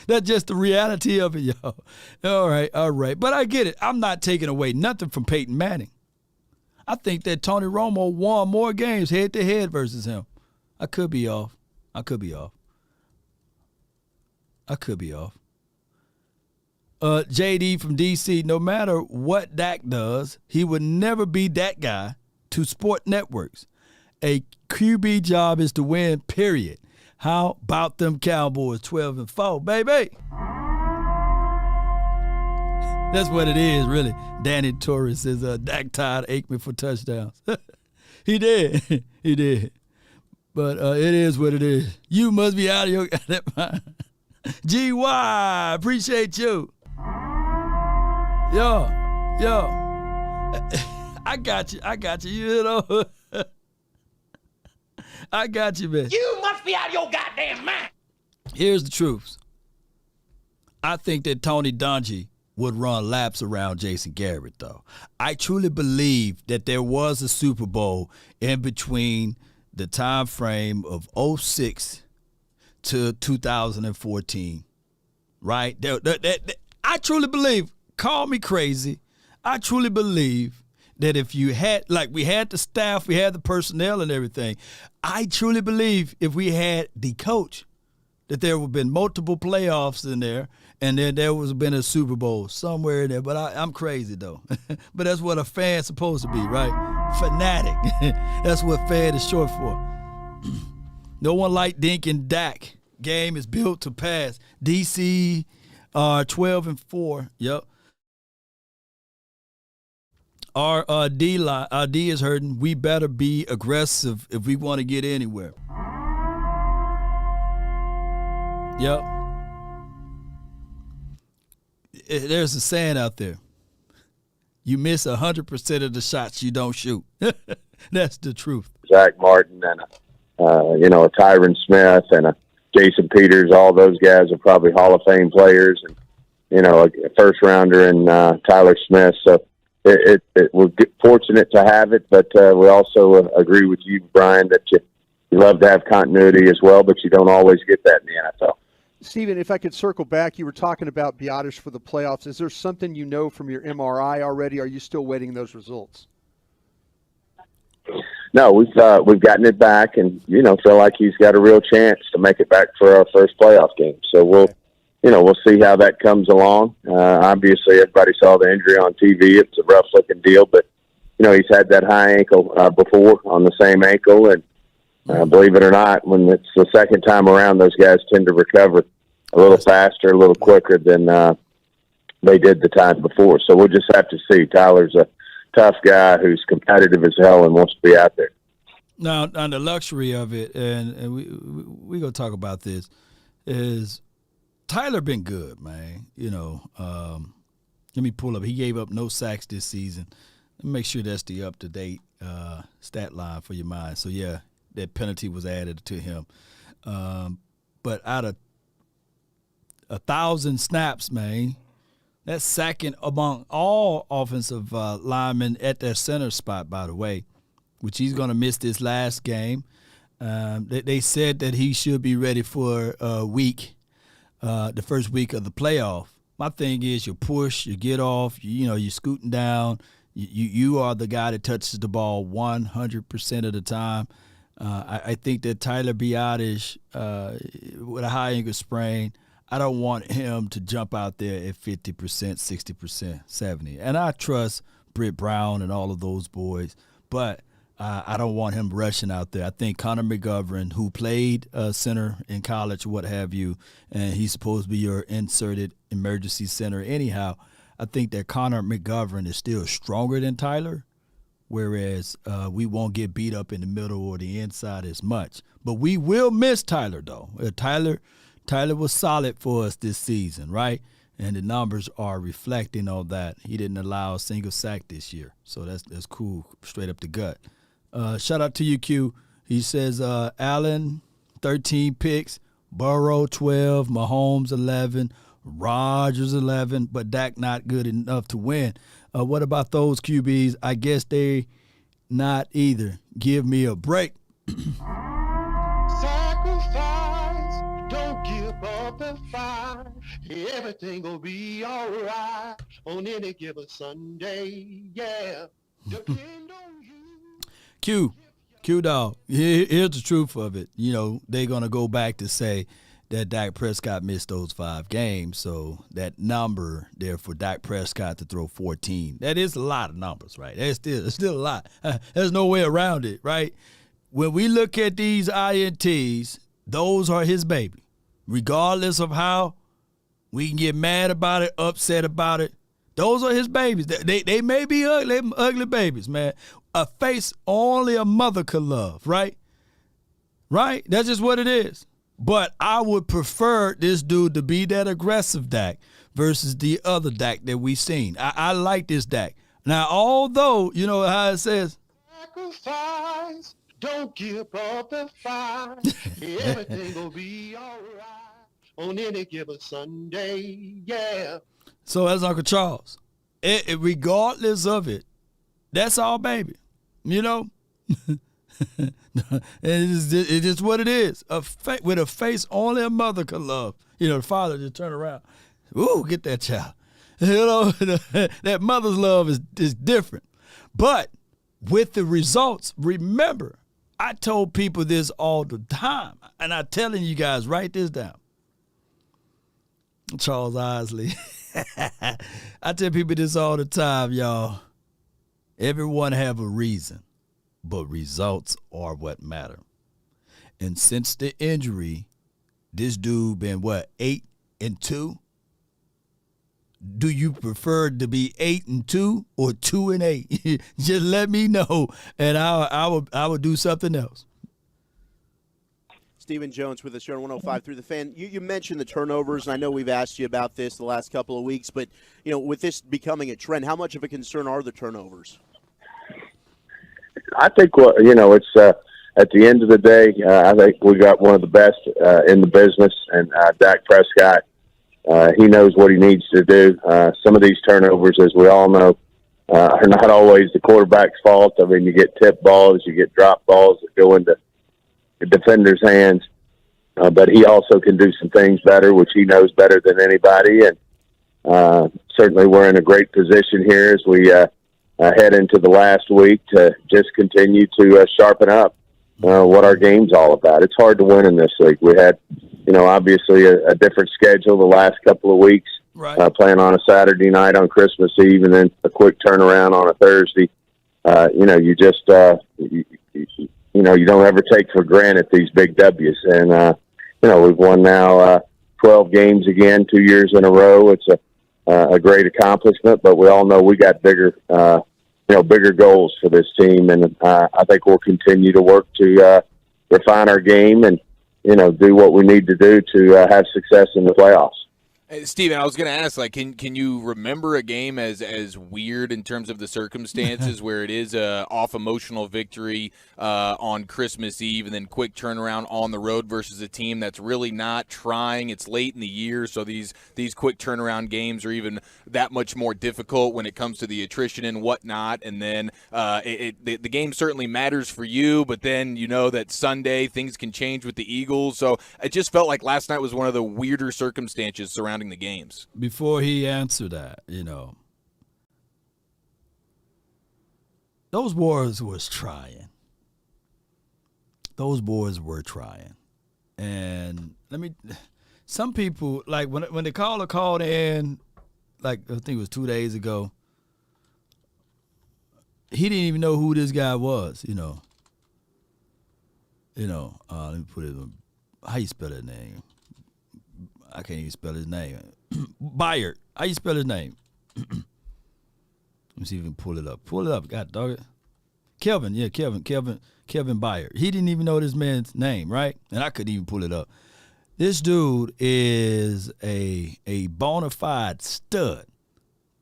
That's just the reality of it, y'all. All right. But I get it. I'm not taking away nothing from Peyton Manning. I think that Tony Romo won more games head-to-head versus him. I could be off. JD from D.C., no matter what Dak does, he would never be that guy to sport networks. A QB job is to win, period. How about them Cowboys 12-4, baby? That's what it is, really. Danny Torres says Dak tied Aikman for touchdowns. He did. But it is what it is. You must be out of your mind. GY, appreciate you. Yo. I got you, you know. I got you, man. You must be out of your goddamn mind. Here's the truth. I think that Tony Dungy would run laps around Jason Garrett, though. I truly believe that there was a Super Bowl in between the time frame of 06 to 2014, right? I truly believe, call me crazy, I truly believe that if you had, like we had the staff, we had the personnel and everything, I truly believe if we had the coach, that there would have been multiple playoffs in there, and then there would have been a Super Bowl somewhere in there. But I'm crazy, though. But that's what a fan's supposed to be, right? Fanatic. That's what fan is short for. No one like Dink and Dak. Game is built to pass. DC 12-4. Yep. Our D is hurting. We better be aggressive if we want to get anywhere. Yep. There's a saying out there. You miss 100% of the shots you don't shoot. That's the truth. Zach Martin and a Tyron Smith and a Jason Peters, all those guys are probably Hall of Fame players, and a first rounder in Tyler Smith. So we're fortunate to have it, but we also agree with you, Brian, that you love to have continuity as well, but you don't always get that in the NFL. Stephen, if I could circle back, you were talking about Biotish for the playoffs. Is there something you know from your MRI already? Are you still waiting those results? No, we've gotten it back, and feel like he's got a real chance to make it back for our first playoff game. So we'll see how that comes along. Obviously, everybody saw the injury on TV. It's a rough looking deal, but he's had that high ankle before on the same ankle, and believe it or not, when it's the second time around, those guys tend to recover a little faster, a little quicker than they did the time before. So we'll just have to see. Tyler's a tough guy who's competitive as hell and wants to be out there. Now, on the luxury of it, and we gonna talk about this, is Tyler been good, man. Let me pull up. He gave up no sacks this season. Let me make sure that's the up-to-date stat line for your mind. So, yeah, that penalty was added to him. But out of 1,000 snaps, man, that's second among all offensive linemen at their center spot, by the way, which he's going to miss this last game. They said that he should be ready for a week, the first week of the playoff. My thing is you push, you get off, you're scooting down. You are the guy that touches the ball 100% of the time. I think that Tyler Biotish, with a high ankle sprain, I don't want him to jump out there at 50%, 60%, 70%. And I trust Britt Brown and all of those boys, but I don't want him rushing out there. I think Connor McGovern, who played center in college, what have you, and he's supposed to be your inserted emergency center anyhow, I think that Connor McGovern is still stronger than Tyler, whereas we won't get beat up in the middle or the inside as much. But we will miss Tyler, though. Tyler was solid for us this season, right? And the numbers are reflecting on that. He didn't allow a single sack this year. So that's cool, straight up the gut. Shout out to you, Q. He says, Allen, 13 picks, Burrow, 12, Mahomes, 11, Rodgers, 11, but Dak not good enough to win. What about those QBs? I guess they not either. Give me a break. Sacrifice, don't give up the fight. Everything will be all right on any given Sunday. Yeah, depend on you. Q dog. Here's the truth of it. You know, they're gonna go back to say that Dak Prescott missed those 5 games, so that number there for Dak Prescott to throw 14, that is a lot of numbers, right? It's still a lot. There's no way around it, right? When we look at these INTs, those are his baby. Regardless of how we can get mad about it, upset about it, those are his babies. They may be ugly babies, man. A face only a mother could love, right? Right? That's just what it is. But I would prefer this dude to be that aggressive Dak versus the other Dak that we've seen. I like this Dak. Now, although, you know how it says, Sacrifice, don't give up the fight. Everything will be all right on any given Sunday. Yeah. so as Uncle Charles, regardless of it, that's all baby. You know? It's just what it is. With a face only a mother could love. You know, the father just turn around. Ooh, get that child. You know, that mother's love is different. But with the results, remember, I told people this all the time, and I'm telling you guys, write this down. Charles Isley. I tell people this all the time, y'all. Everyone have a reason, but results are what matter. And since the injury, this dude been, 8-2? Do you prefer to be 8-2 or 2-8? Just let me know, and I would do something else. Stephen Jones with us here on 105 Through the Fan. You mentioned the turnovers, and I know we've asked you about this the last couple of weeks, but with this becoming a trend, how much of a concern are the turnovers? I think it's at the end of the day, I think we got one of the best in the business, and Dak Prescott. He knows what he needs to do. Some of these turnovers, as we all know, are not always the quarterback's fault. I mean, you get tipped balls, you get drop balls that go into the defender's hands. But he also can do some things better, which he knows better than anybody. And certainly we're in a great position here as we head into the last week to just continue to sharpen up what our game's all about. It's hard to win in this league. We had, obviously a different schedule the last couple of weeks, right. Playing on a Saturday night on Christmas Eve and then a quick turnaround on a Thursday. You just, you don't ever take for granted these big W's. And, we've won now 12 games again, 2 years in a row. It's a great accomplishment, but we all know we got bigger goals for this team. And I think we'll continue to work to refine our game and, do what we need to do to have success in the playoffs. Hey, Steven, I was going to ask, can you remember a game as weird in terms of the circumstances where it is a off emotional victory on Christmas Eve and then quick turnaround on the road versus a team that's really not trying? It's late in the year, so these quick turnaround games are even that much more difficult when it comes to the attrition and whatnot. And then the game certainly matters for you, but then you know that Sunday things can change with the Eagles. So it just felt like last night was one of the weirder circumstances surrounding the games. Before he answered that, those boys was trying. Those boys were trying. And some people, like when the caller called in, like I think it was 2 days ago, he didn't even know who this guy was, let me put it, how you spell that name? I can't even spell his name. Byard. How you spell his name? Let me see if we can pull it up. Pull it up. God dog it. Kelvin. Kevin Byard. He didn't even know this man's name, right? And I couldn't even pull it up. This dude is a bona fide stud.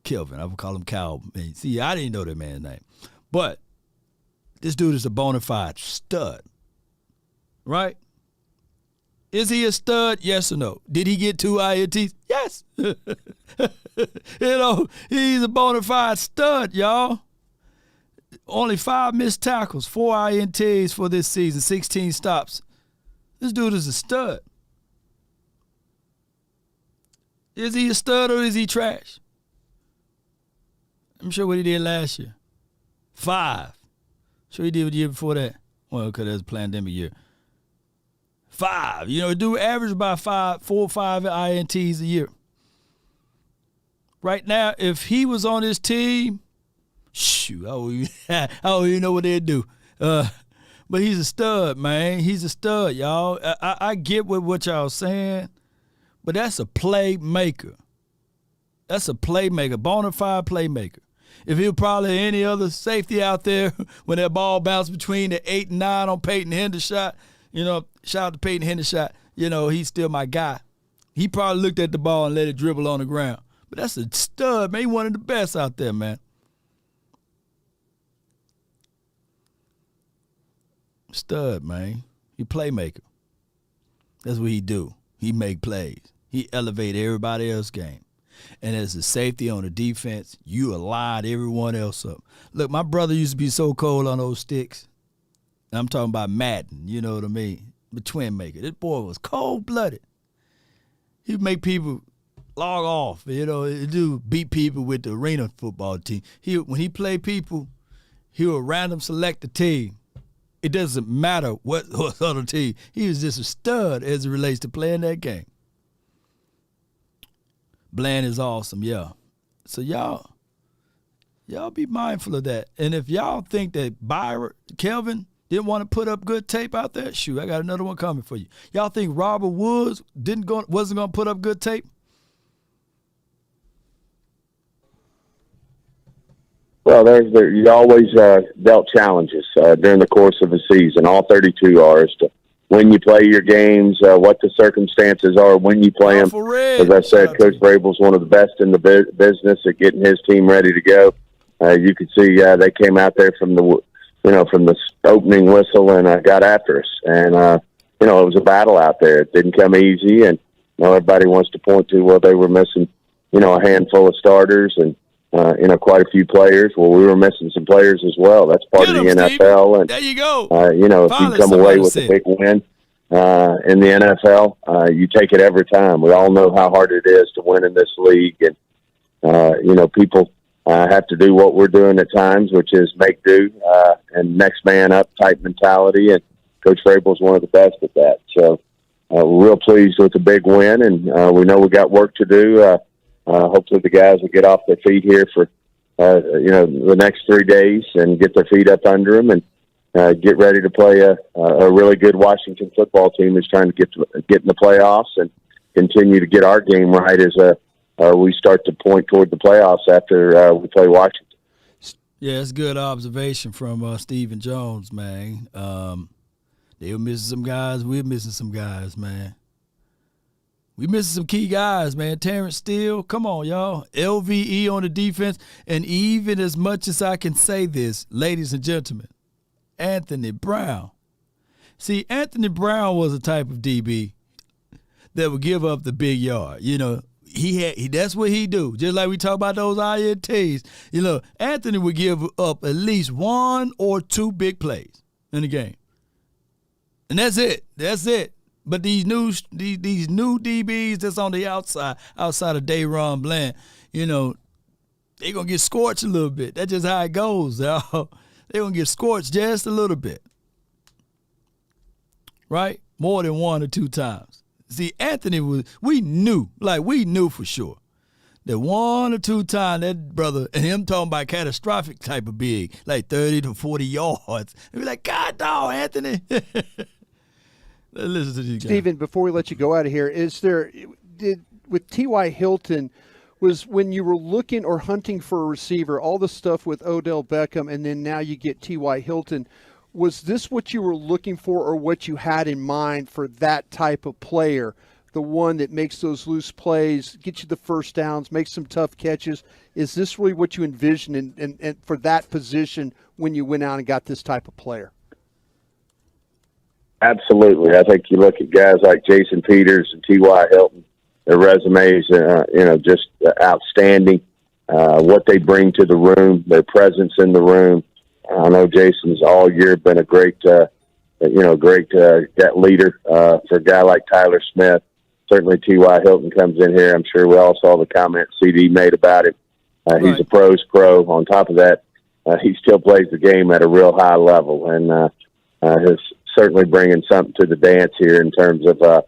Kelvin, I would call him Cal. See, I didn't know that man's name. But this dude is a bona fide stud. Right? Is he a stud? Yes or no? Did he get 2 INTs? Yes. He's a bona fide stud, y'all. Only 5 missed tackles, 4 INTs for this season, 16 stops. This dude is a stud. Is he a stud or is he trash? I'm sure what he did last year. 5. Sure he did the year before that. Well, because it was a pandemic year. 5. Dude average about 4 or 5 INTs a year. Right now, if he was on his team, shoot, I don't even know what they'd do. But he's a stud, man. He's a stud, y'all. I get what y'all saying, but that's a playmaker. That's a playmaker, bona fide playmaker. If he was probably any other safety out there when that ball bounced between the 8 and 9 on Peyton Hendershot, shout out to Peyton Hendershot, he's still my guy. He probably looked at the ball and let it dribble on the ground. But that's a stud, man. He's one of the best out there, man. Stud, man. He playmaker. That's what he do. He make plays. He elevate everybody else's game. And as a safety on the defense, you light everyone else up. Look, my brother used to be so cold on those sticks. I'm talking about Madden, you know what I mean? The twin maker. This boy was cold-blooded. He'd make people log off, do beat people with the arena football team. When he played people, he would random select the team. It doesn't matter what other team. He was just a stud as it relates to playing that game. Bland is awesome, yeah. So y'all be mindful of that. And if y'all think that Kelvin didn't want to put up good tape out there, shoot, I got another one coming for you. Y'all think Robert Woods wasn't going to put up good tape? Well, you always dealt challenges during the course of a season. All 32 are as to when you play your games, what the circumstances are when you play them. As I said, Coach Vrabel's one of the best in the business at getting his team ready to go. You could see they came out there from the opening whistle and got after us. And it was a battle out there. It didn't come easy, and everybody wants to point to they were missing a handful of starters and quite a few players. Well, we were missing some players as well. That's part of the NFL. And there you go. If you come away with a big win in the NFL, you take it every time. We all know how hard it is to win in this league, and people have to do what we're doing at times, which is make do and next man up type mentality. And Coach Vrabel's one of the best at that. So we're real pleased with the big win, and we know we got work to do. Hopefully the guys will get off their feet here for, the next 3 days and get their feet up under them and get ready to play a really good Washington football team that's trying to get in the playoffs and continue to get our game right as we start to point toward the playoffs after we play Washington. Yeah, it's good observation from Stephen Jones, man. They were missing some guys. We're missing some guys, man. We missing some key guys, man. Terrence Steele, come on, y'all. LVE on the defense. And even as much as I can say this, ladies and gentlemen, Anthony Brown. See, Anthony Brown was a type of DB that would give up the big yard. That's what he do. Just like we talk about those INTs. Anthony would give up at least 1 or 2 big plays in the game. And that's it. That's it. But these new DBs that's on the outside of Dayron Bland, they going to get scorched a little bit. That's just how it goes, y'all. They're going to get scorched just a little bit. Right? More than 1 or 2 times. See, Anthony we knew for sure that 1 or 2 times that brother, and him talking about catastrophic type of big, like 30 to 40 yards. And we're like, God, dog, Anthony. Listen to these guys. Stephen, before we let you go out of here, with T.Y. Hilton, was when you were looking or hunting for a receiver, all the stuff with Odell Beckham, and then now you get T.Y. Hilton, Was this what you were looking for or what you had in mind for that type of player? The one that makes those loose plays, gets you the first downs, makes some tough catches. Is this really what you envisioned and for that position when you went out and got this type of player? Absolutely. I think you look at guys like Jason Peters and T.Y. Hilton, their resumes, just outstanding. What they bring to the room, their presence in the room. I know Jason's all year been a great leader for a guy like Tyler Smith. Certainly T.Y. Hilton comes in here. I'm sure we all saw the comment CD made about him. He's a pro's pro. On top of that, he still plays the game at a real high level, and is certainly bringing something to the dance here in terms of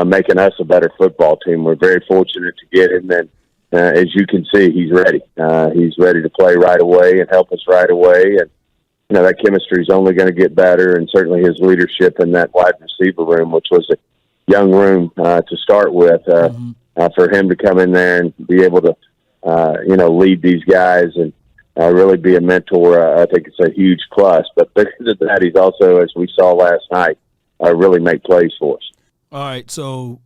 making us a better football team. We're very fortunate to get him, and as you can see, he's ready. He's ready to play right away and help us right away, and that chemistry is only going to get better, and certainly his leadership in that wide receiver room, which was a young room to start with, for him to come in there and be able to, lead these guys and really be a mentor. I think it's a huge plus. But because of that, he's also, as we saw last night, really make plays for us. All right, so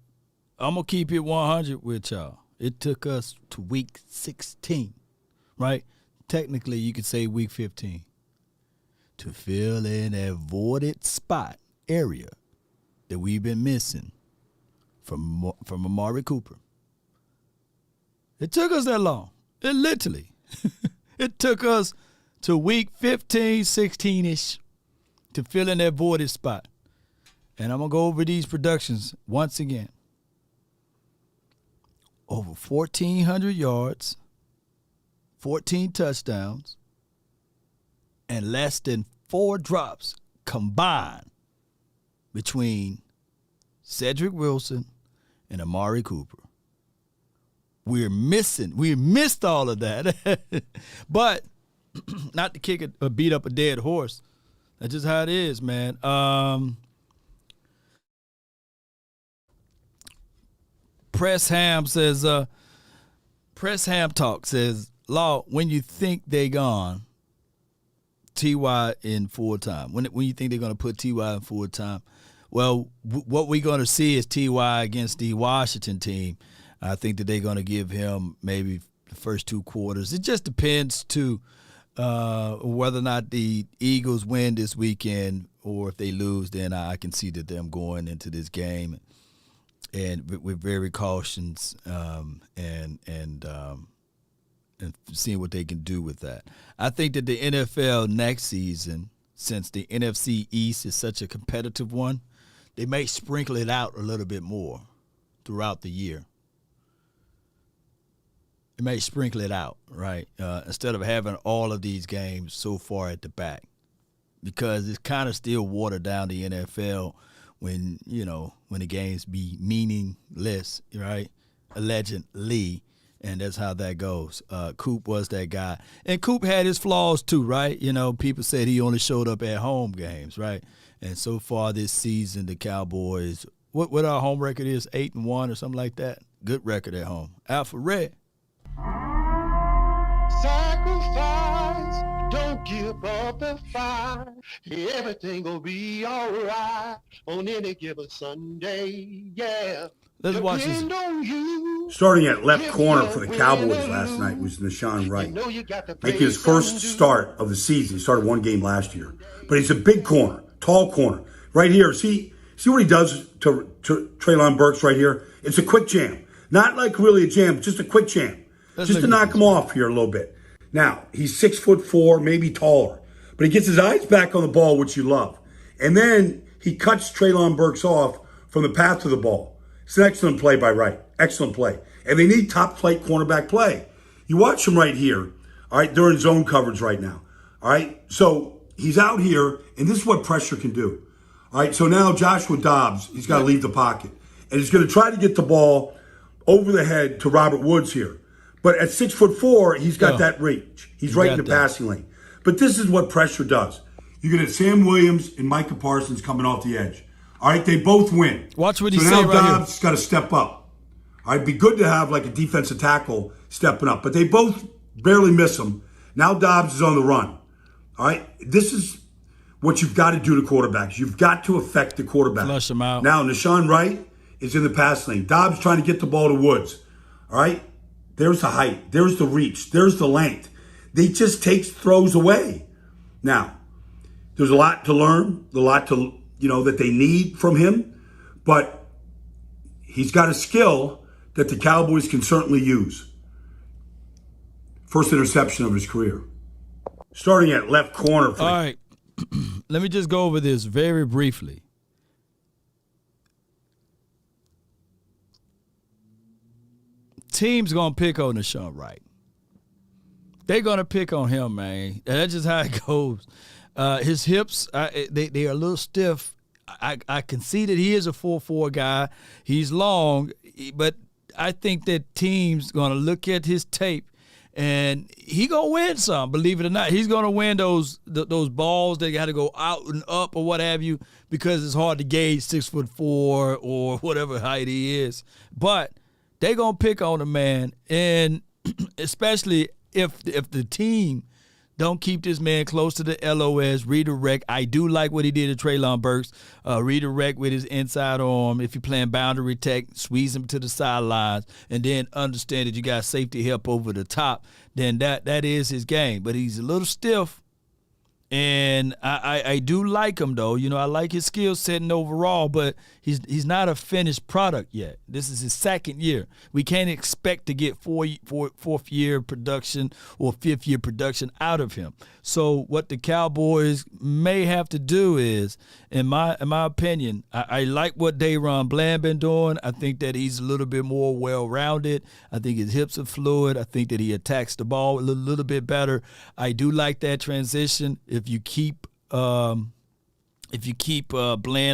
I'm going to keep it 100 with y'all. It took us to week 16, right? Technically, you could say week 15 to fill in that voided spot area that we've been missing from Amari Cooper. It took us that long. It literally. It took us to week 15, 16-ish to fill in that voided spot. And I'm going to go over these productions once again. Over 1,400 yards, 14 touchdowns, and less than 4 drops combined between Cedric Wilson and Amari Cooper. We missed all of that. But not to kick a beat up a dead horse. That's just how it is, man. Press Ham Talk says, Law, when you think they gone, T.Y. in full time. When you think they're going to put T.Y. in full time, well, what we're going to see is T.Y. against the Washington team. I think that they're going to give him maybe the first 2 quarters. It just depends to whether or not the Eagles win this weekend, or if they lose, then I can see that them going into this game and with very cautious and seeing what they can do with that. I think that the NFL next season, since the NFC East is such a competitive one, they may sprinkle it out a little bit more throughout the year. They may sprinkle it out, right? Instead of having all of these games so far at the back, because it's kind of still watered down the NFL when the games be meaningless, right? Allegedly, and that's how that goes. Coop was that guy, and Coop had his flaws too, right? People said he only showed up at home games, right? And so far this season, the Cowboys, what our home record is, 8-1 or something like that. Good record at home. Alpha Red. Sacrifice, don't give up the fight. Everything will be all right on any given Sunday, yeah. Let's watch this. Starting at left corner for the Cowboys last night was Nashawn Wright. Making his first start of the season. He started 1 game last year. But he's a big corner, tall corner. Right here, see what he does to Treylon Burks right here? It's a quick jam. Not like really a jam, but just a quick jam. Just to knock him off here a little bit. Now, he's 6'4", maybe taller. But he gets his eyes back on the ball, which you love. And then he cuts Treylon Burks off from the path to the ball. It's an excellent play by Wright. Excellent play. And they need top-flight cornerback play. You watch him right here. All right, they're in zone coverage right now. All right, so he's out here, and this is what pressure can do. All right, so now Joshua Dobbs, he's got to leave the pocket. And he's going to try to get the ball over the head to Robert Woods here. But at 6'4", he's got that reach. He's right in the passing lane. But this is what pressure does. You're going to have Sam Williams and Micah Parsons coming off the edge. All right, they both win. Watch what he said right here. So now Dobbs got to step up. All right, be good to have like a defensive tackle stepping up. But they both barely miss him. Now Dobbs is on the run. All right, this is what you've got to do to quarterbacks. You've got to affect the quarterback. Flush them out. Now, Nashawn Wright is in the pass lane. Dobbs trying to get the ball to Woods. All right? There's the height. There's the reach. There's the length. They just take throws away. Now, there's a lot to learn, a lot to, that they need from him, but he's got a skill that the Cowboys can certainly use. First interception of his career. Starting at left corner. All right. Let me just go over this very briefly. Team's going to pick on Nashawn Wright. They're going to pick on him, man. That's just how it goes. His hips, they are a little stiff. I can see that he is a 4'4" guy. He's long, but I think that team's going to look at his tape, and he going to win some, believe it or not. He's going to win those balls that got to go out and up or what have you, because it's hard to gauge 6'4" or whatever height he is. But they're going to pick on him, man, and especially if the team don't keep this man close to the LOS, redirect. I do like what he did to Treylon Burks. Redirect with his inside arm. If you're playing boundary tech, squeeze him to the sidelines, and then understand that you got safety help over the top, then that is his game. But he's a little stiff, and I do like him, though. I like his skill set and overall, but he's not a finished product yet. This is his second year. We can't expect to get fourth year production or fifth year production out of him. So what the Cowboys may have to do is, in my opinion, I like what Dayron Bland been doing. I think that he's a little bit more well-rounded. I think his hips are fluid. I think that he attacks the ball a little bit better. I do like that transition. If you keep Bland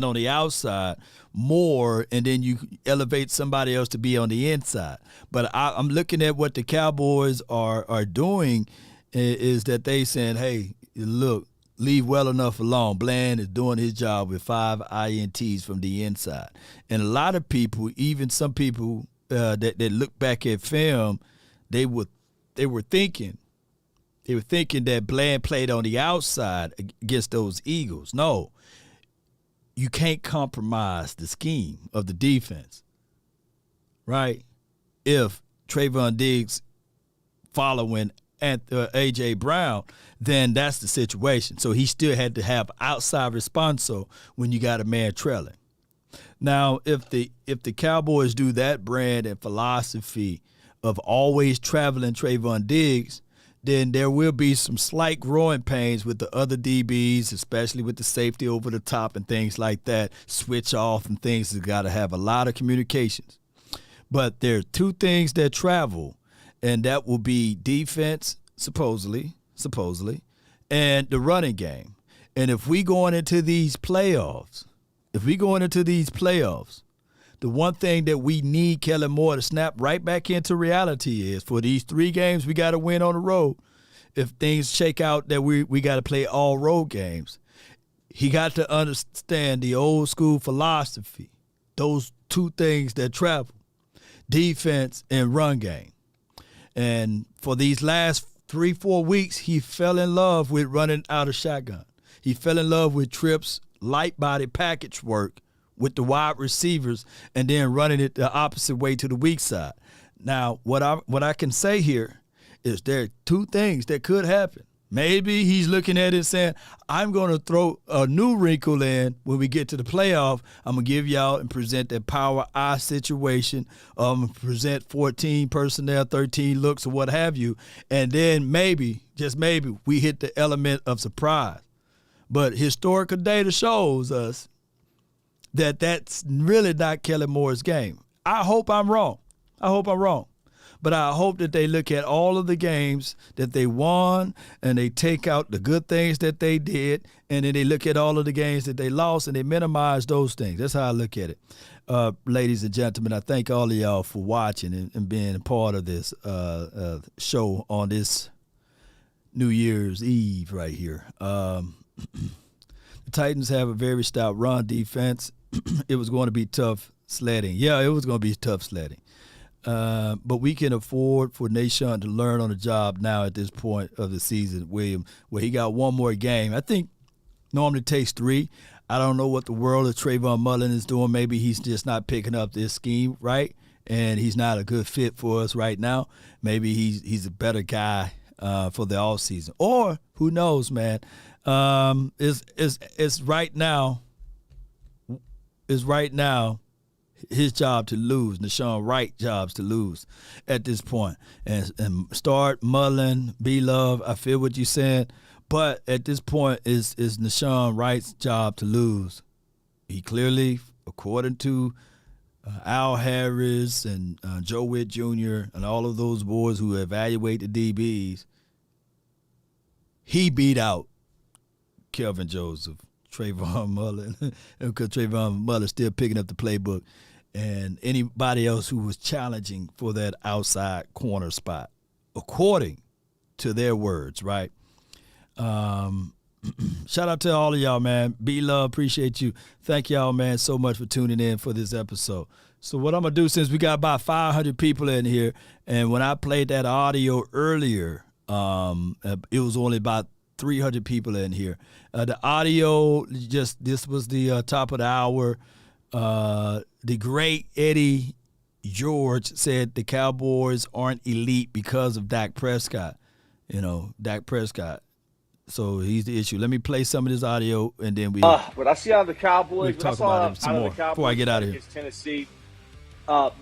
on the outside more, and then you elevate somebody else to be on the inside. But I'm looking at what the Cowboys are doing is that they saying, hey, look, leave well enough alone. Bland is doing his job with 5 INTs from the inside. And a lot of people, even some people that look back at film, they were thinking that Bland played on the outside against those Eagles. No, you can't compromise the scheme of the defense, right? If Trayvon Diggs following A.J. Brown, then that's the situation. So he still had to have outside responso when you got a man trailing. Now, if the Cowboys do that brand and philosophy of always traveling Trayvon Diggs, then there will be some slight growing pains with the other DBs, especially with the safety over the top and things like that, switch off and things that got to have a lot of communications. But there are two things that travel, and that will be defense, supposedly, and the running game. And if we going into these playoffs, the one thing that we need Kellen Moore to snap right back into reality is for these 3 games we got to win on the road. If things shake out that we got to play all road games, he got to understand the old school philosophy, those 2 things that travel, defense and run game. And for these last 3-4 weeks, he fell in love with running out of shotgun. He fell in love with trips, light body package work with the wide receivers, and then running it the opposite way to the weak side. Now, what I can say here is there are 2 things that could happen. Maybe he's looking at it saying, I'm going to throw a new wrinkle in when we get to the playoff. I'm going to give y'all and present that power eye situation. Present 14 personnel, 13 looks, or what have you. And then maybe, just maybe, we hit the element of surprise. But historical data shows us that that's really not Kellen Moore's game. I hope I'm wrong. But I hope that they look at all of the games that they won and they take out the good things that they did, and then they look at all of the games that they lost and they minimize those things. That's how I look at it. Ladies and gentlemen, I thank all of y'all for watching and being a part of this show on this New Year's Eve right here. The Titans have a very stout run defense. It was going to be tough sledding. Yeah, it was going to be tough sledding. But we can afford for Nashawn to learn on the job now at this point of the season, William, where he got one more game. I think Normally takes 3. I don't know what the world of Trayvon Mullen is doing. Maybe he's just not picking up this scheme right, and he's not a good fit for us right now. Maybe he's a better guy for the offseason. Or who knows, man? It's right now his job to lose, Nashawn Wright jobs to lose at this point. And start Mullen, B-Love, I feel what you're saying. But at this point, is Nashawn Wright's job to lose. He clearly, according to Al Harris and Joe Witt Jr. and all of those boys who evaluate the DBs, he beat out Kelvin Joseph, Trayvon Mullen, because Trayvon Mullen's still picking up the playbook, and anybody else who was challenging for that outside corner spot, according to their words, right? Shout out to all of y'all, man. B-Love, appreciate you. Thank y'all, man, so much for tuning in for this episode. So what I'm going to do, since we got about 500 people in here, and when I played that audio earlier, it was only about 300 people in here. The audio, this was the top of the hour. The great Eddie George said the Cowboys aren't elite because of Dak Prescott. Dak Prescott. So he's the issue. Let me play some of this audio, and then we. But I see how the Cowboys. We'll talk about it some more before I get out of here. Tennessee.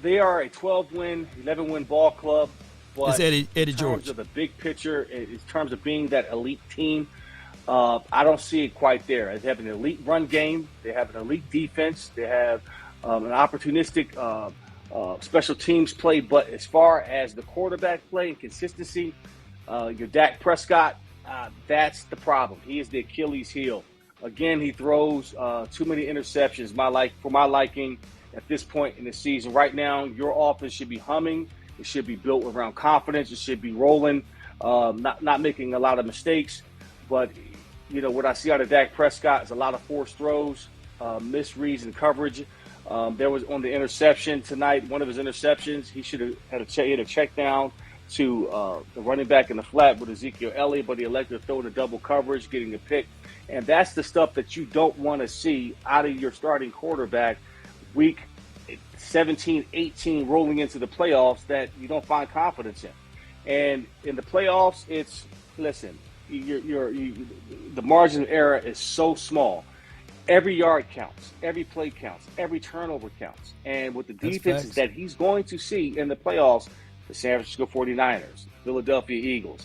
They are a 12-win, 11-win ball club. But it's Eddie George. In terms of the big picture, in terms of being that elite team, I don't see it quite there. They have an elite run game. They have an elite defense. They have an opportunistic special teams play. But as far as the quarterback play and consistency, your Dak Prescott, that's the problem. He is the Achilles heel. Again, he throws too many interceptions. For my liking at this point in the season. Right now, your offense should be humming. It should be built around confidence. It should be rolling, not making a lot of mistakes. But, what I see out of Dak Prescott is a lot of forced throws, misreads and coverage. There was on the interception tonight, one of his interceptions, he should have had a check down to the running back in the flat with Ezekiel Elliott, but he elected to throw the double coverage, getting a pick. And that's the stuff that you don't want to see out of your starting quarterback week 17, 18, rolling into the playoffs that you don't find confidence in. And in the playoffs, the margin of error is so small. Every yard counts, every play counts, every turnover counts. And with the defenses that he's going to see in the playoffs, the San Francisco 49ers, Philadelphia Eagles,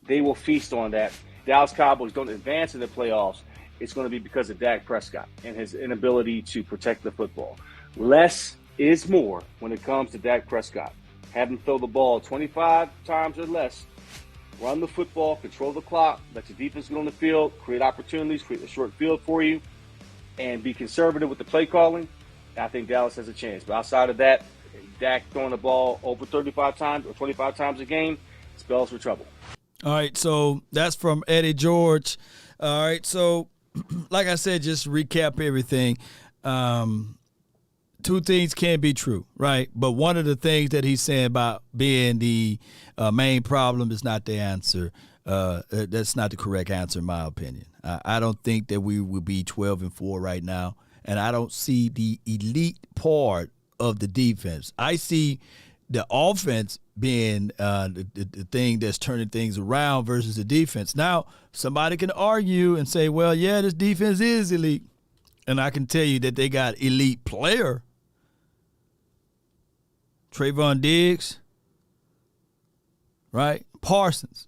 they will feast on that. Dallas Cowboys don't advance in the playoffs. It's going to be because of Dak Prescott and his inability to protect the football. Less is more when it comes to Dak Prescott. Have him throw the ball 25 times or less, run the football, control the clock, let your defense get on the field, create opportunities, create a short field for you, and be conservative with the play calling. I think Dallas has a chance. But outside of that, Dak throwing the ball over 35 times or 25 times a game spells for trouble. All right, so that's from Eddie George. All right, so like I said, just to recap everything. Two things can be true, right? But one of the things that he's saying about being the main problem is not the answer. That's not the correct answer, in my opinion. I don't think that we would be 12-4 right now, and I don't see the elite part of the defense. I see the offense being the thing that's turning things around versus the defense. Now, somebody can argue and say, well, yeah, this defense is elite. And I can tell you that they got elite player. Trayvon Diggs, right? Parsons,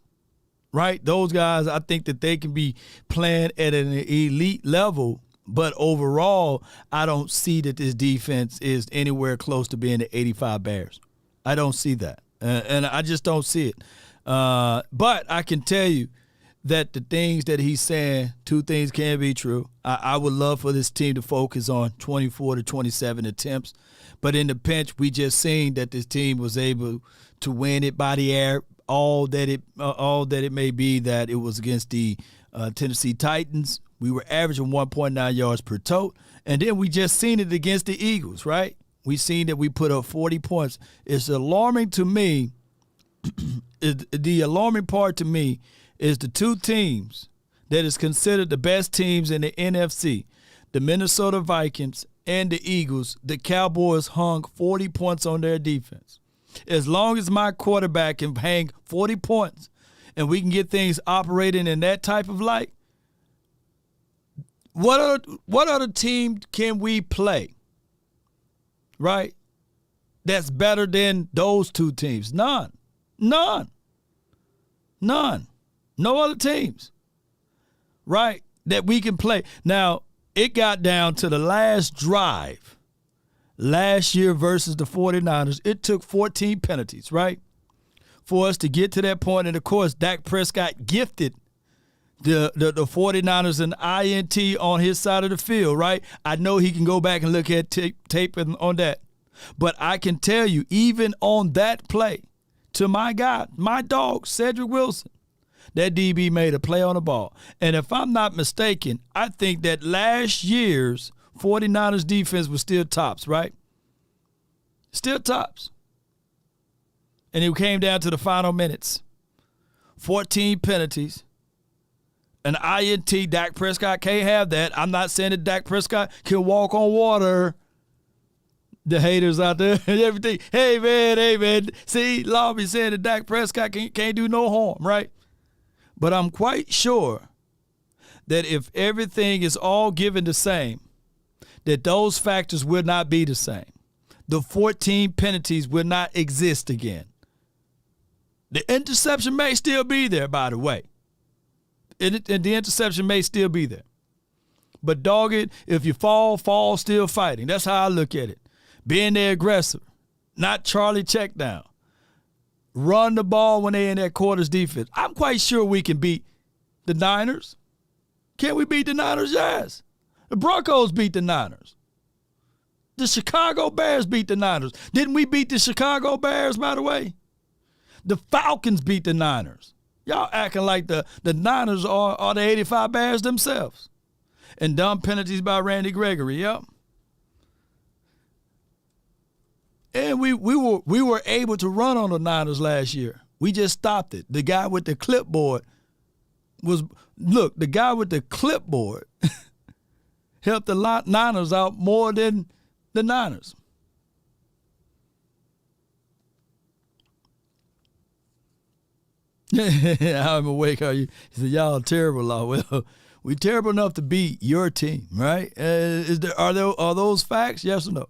right? Those guys, I think that they can be playing at an elite level. But overall, I don't see that this defense is anywhere close to being the 85 Bears. I don't see that. And I just don't see it. But I can tell you that the things that he's saying, two things can be true. I would love for this team to focus on 24 to 27 attempts. But in the pinch, we just seen that this team was able to win it by the air, all that it may be, that it was against the Tennessee Titans. We were averaging 1.9 yards per tote. And then we just seen it against the Eagles, right? We seen that we put up 40 points. It's alarming to me. The alarming part to me is the two teams that is considered the best teams in the NFC, the Minnesota Vikings and the Eagles, the Cowboys hung 40 points on their defense. As long as my quarterback can hang 40 points and we can get things operating in that type of light, what other team can we play, right, that's better than those two teams? None. No other teams, right, that we can play. Now, it got down to the last drive last year versus the 49ers. It took 14 penalties, right, for us to get to that point. And, of course, Dak Prescott gifted the 49ers an INT on his side of the field, right? I know he can go back and look at tape on that. But I can tell you, even on that play, to my guy, my dog, Cedric Wilson, that DB made a play on the ball. And if I'm not mistaken, I think that last year's 49ers defense was still tops, right? Still tops. And it came down to the final minutes. 14 penalties. An INT, Dak Prescott can't have that. I'm not saying that Dak Prescott can walk on water. The haters out there and everything. Hey, man. See, Law be saying that Dak Prescott can't do no harm, right? But I'm quite sure that if everything is all given the same, that those factors will not be the same. The 14 penalties will not exist again. The interception may still be there, by the way. And the interception may still be there. But dog it, if you fall still fighting. That's how I look at it. Being the aggressor, not Charlie check down. Run the ball when they're in that quarters defense. I'm quite sure we can beat the Niners. Can we beat the Niners? Yes. The Broncos beat the Niners. The Chicago Bears beat the Niners. Didn't we beat the Chicago Bears, by the way? The Falcons beat the Niners. Y'all acting like the Niners are the 85 Bears themselves. And dumb penalties by Randy Gregory, yep. And we were able to run on the Niners last year. We just stopped it. The guy with the clipboard helped the Niners out more than the Niners. I'm awake. Are you? He said, y'all terrible, Law. Well, we terrible enough to beat your team, right? Are those facts? Yes or no?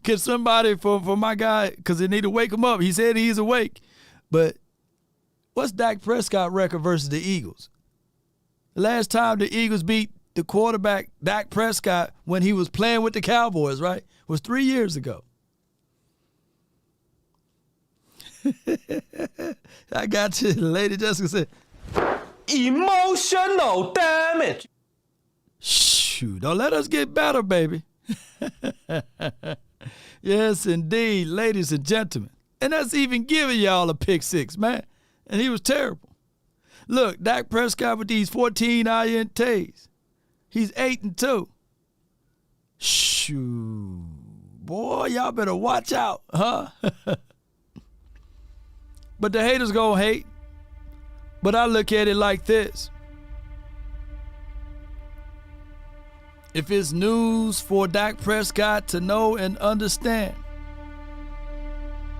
Can somebody for my guy, because they need to wake him up. He said he's awake. But what's Dak Prescott record versus the Eagles? The last time the Eagles beat the quarterback, Dak Prescott, when he was playing with the Cowboys, right, was 3 years ago. I got you. Lady Jessica said, emotional damage. Shoot, don't let us get better, baby. Yes, indeed, ladies and gentlemen. And that's even giving y'all a pick six, man. And he was terrible. Look, Dak Prescott with these 14 INTs. He's 8-2. Shoot. Boy, y'all better watch out, huh? But the haters gonna hate. But I look at it like this. If it's news for Dak Prescott to know and understand,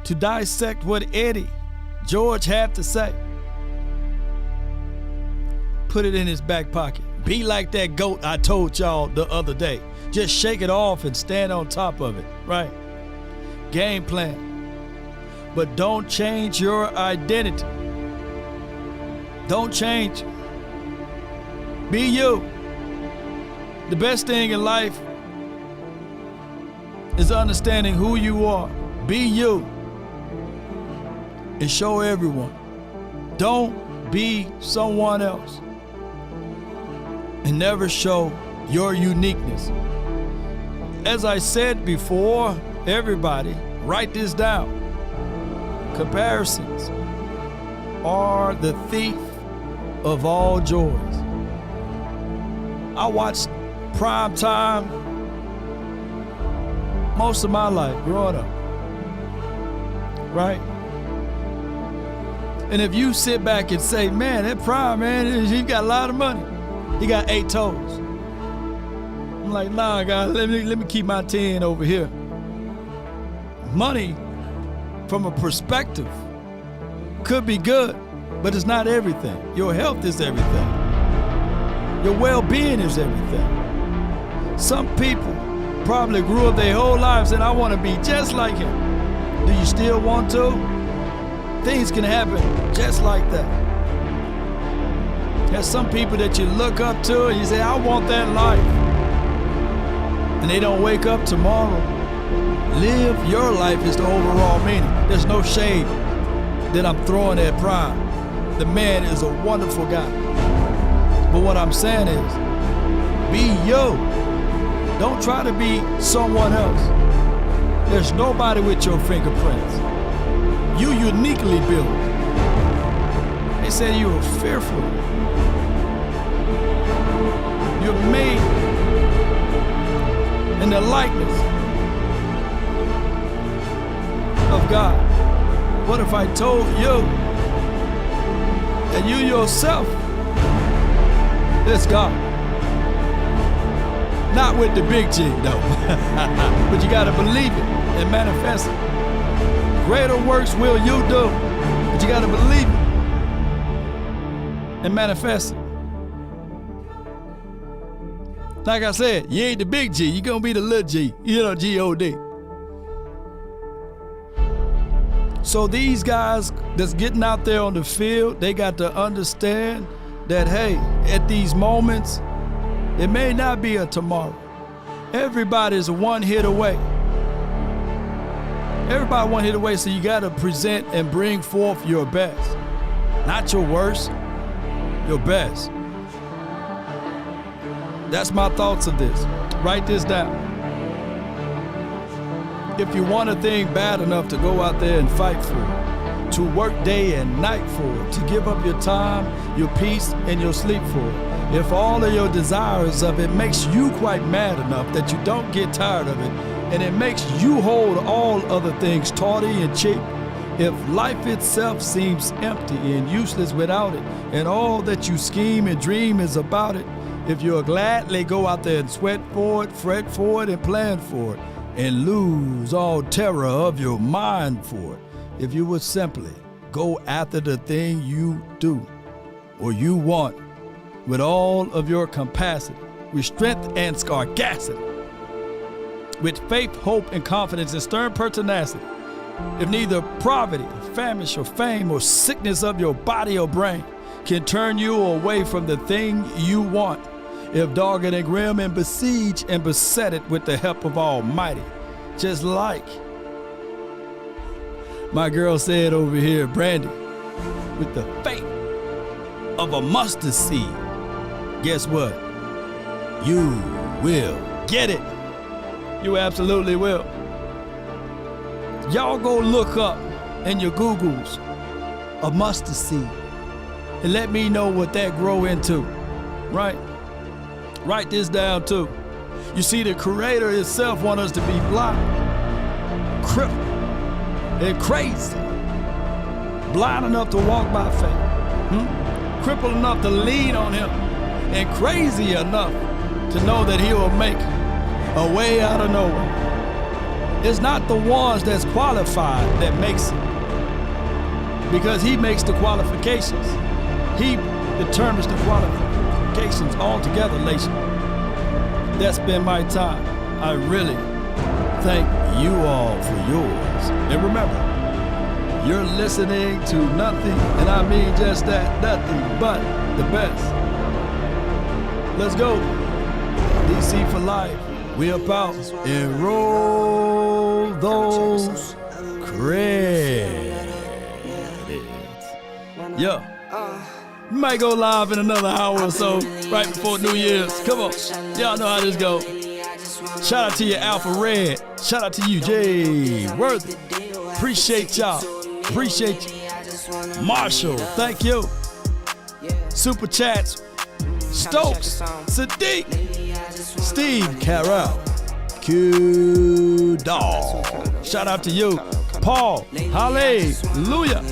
to dissect what Eddie George had to say, put it in his back pocket. Be like that goat I told y'all the other day. Just shake it off and stand on top of it, right? Game plan. But don't change your identity. Don't change. Be you. The best thing in life is understanding who you are. Be you. And show everyone. Don't be someone else. And never show your uniqueness. As I said before, everybody, write this down. Comparisons are the thief of all joys. I watched prime time most of my life growing up, right? And if you sit back and say, man, that Prime, man, he got a lot of money. He got 8 toes. I'm like, nah, guys, let me keep my 10 over here. Money, from a perspective, could be good, but it's not everything. Your health is everything. Your well-being is everything. Some people probably grew up their whole lives and I want to be just like him. Do you still want to? Things can happen just like that. There's some people that you look up to and you say, I want that life. And they don't wake up tomorrow. Live your life is the overall meaning. There's no shade that I'm throwing at Prime. The man is a wonderful guy. But what I'm saying is, be you. Don't try to be someone else. There's nobody with your fingerprints. You uniquely built. They said you were fearful. You're made in the likeness of God. What if I told you and you yourself, it's God? Not with the big G, though. But you got to believe it and manifest it. Greater works will you do, but you got to believe it and manifest it. Like I said, you ain't the big G, you're going to be the little G, G-O-D. So these guys that's getting out there on the field, they got to understand that, hey, at these moments, it may not be a tomorrow. Everybody's one hit away. Everybody one hit away, so you got to present and bring forth your best. Not your worst, your best. That's my thoughts of this. Write this down. If you want a thing bad enough to go out there and fight for it, to work day and night for it, to give up your time, your peace, and your sleep for it, if all of your desires of it makes you quite mad enough that you don't get tired of it, and it makes you hold all other things tawdry and cheap, if life itself seems empty and useless without it, and all that you scheme and dream is about it, if you'll gladly go out there and sweat for it, fret for it, and plan for it, and lose all terror of your mind for it, if you would simply go after the thing you do or you want with all of your capacity, with strength and scarcity, with faith, hope, and confidence and stern pertinacity, if neither poverty, famish, or fame, or sickness of your body or brain can turn you away from the thing you want, if dogged and grim and besiege and beset it with the help of Almighty, just like my girl said over here, Brandy, with the faith of a mustard seed, guess what? You will get it. You absolutely will. Y'all go look up in your Googles a mustard seed and let me know what that grow into, right? Write this down too. You see, the Creator Himself wants us to be blind, crippled, and crazy. Blind enough to walk by faith, crippled enough to lean on Him, and crazy enough to know that He will make a way out of nowhere. It's not the ones that's qualified that makes it, because He makes the qualifications. He determines the qualifications altogether, Lation. That's been my time. I really thank you all for yours. And remember, you're listening to nothing, and I mean just that, nothing but the best. Let's go. DC for life. We about and roll those credits. Yeah. We might go live in another hour or so, right before New Year's. Come on. Y'all know how this go. Shout out to you, Alpha Red. Shout out to you, Jay Worthy. Appreciate y'all. Appreciate you. Marshall, thank you. Super Chats. Stokes, Sadiq, Steve Carroll, Q Dog. Shout out to you, Paul, hallelujah.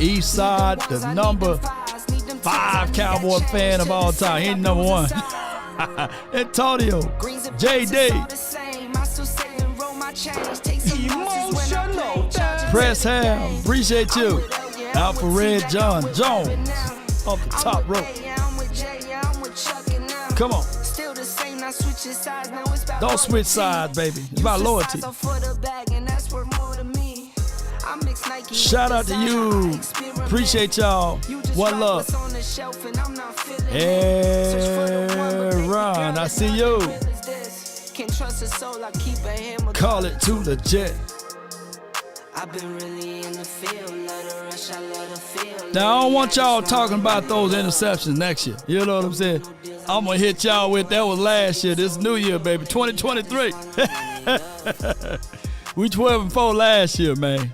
East Side, the number 5 Cowboy fan of all time. He ain't number 1. Antonio, JD, Press Ham, appreciate you. Alpha Red John Jones off the top rope. Come on. Don't switch sides, baby. It's about loyalty. Shout out to you. Appreciate y'all. One love. Ron, I see you. Call it to the jet. Now, I don't want y'all talking about those interceptions next year. You know what I'm saying? I'm going to hit y'all with that was last year. This new year, baby. 2023. We 12-4 last year, man.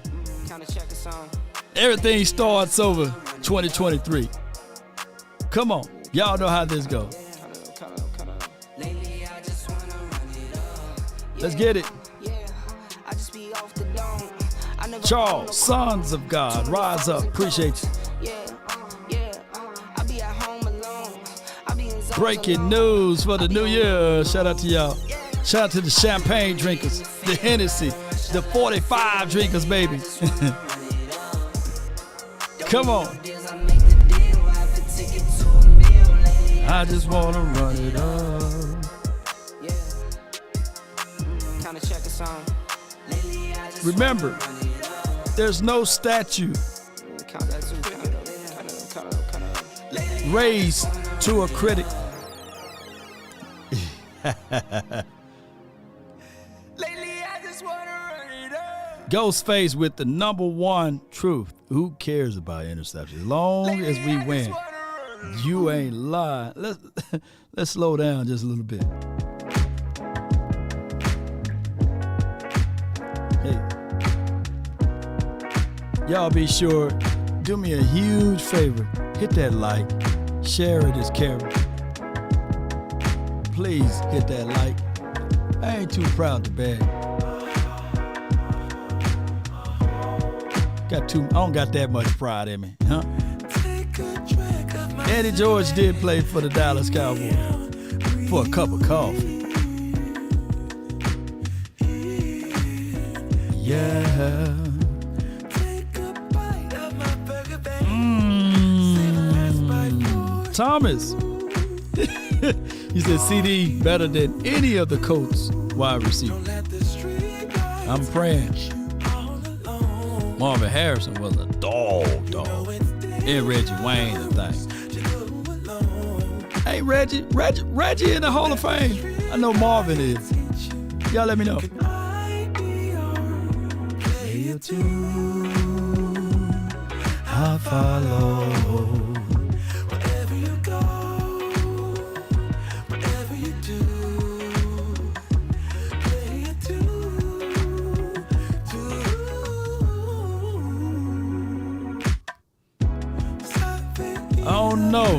Everything starts over 2023. Come on. Y'all know how this goes. Let's get it. Charles, sons of God, rise up. Appreciate you. Breaking news for the new year. Shout out to y'all. Shout out to the champagne drinkers, the Hennessy, the 45 drinkers, baby. Come on. I just want to run it up. Remember, there's no statue raised to a critic. Ghostface with the number 1 truth. Who cares about interceptions? As long as we win, you ain't lying. Let's slow down just a little bit. Hey, y'all be sure, do me a huge favor. Hit that like, share it as Carrie. Please hit that like. I ain't too proud to beg. I don't got that much pride in me, huh? Eddie George did play for the Dallas Cowboys for a cup of coffee. Yeah. Thomas. He said CD better than any of the Colts wide receivers. I'm praying. Marvin Harrison was a dog. And Reggie Wayne, the thing. Hey, Reggie in the Hall of Fame. I know Marvin is. Y'all let me know. I follow. Wherever you go, whatever you do, play it I don't know.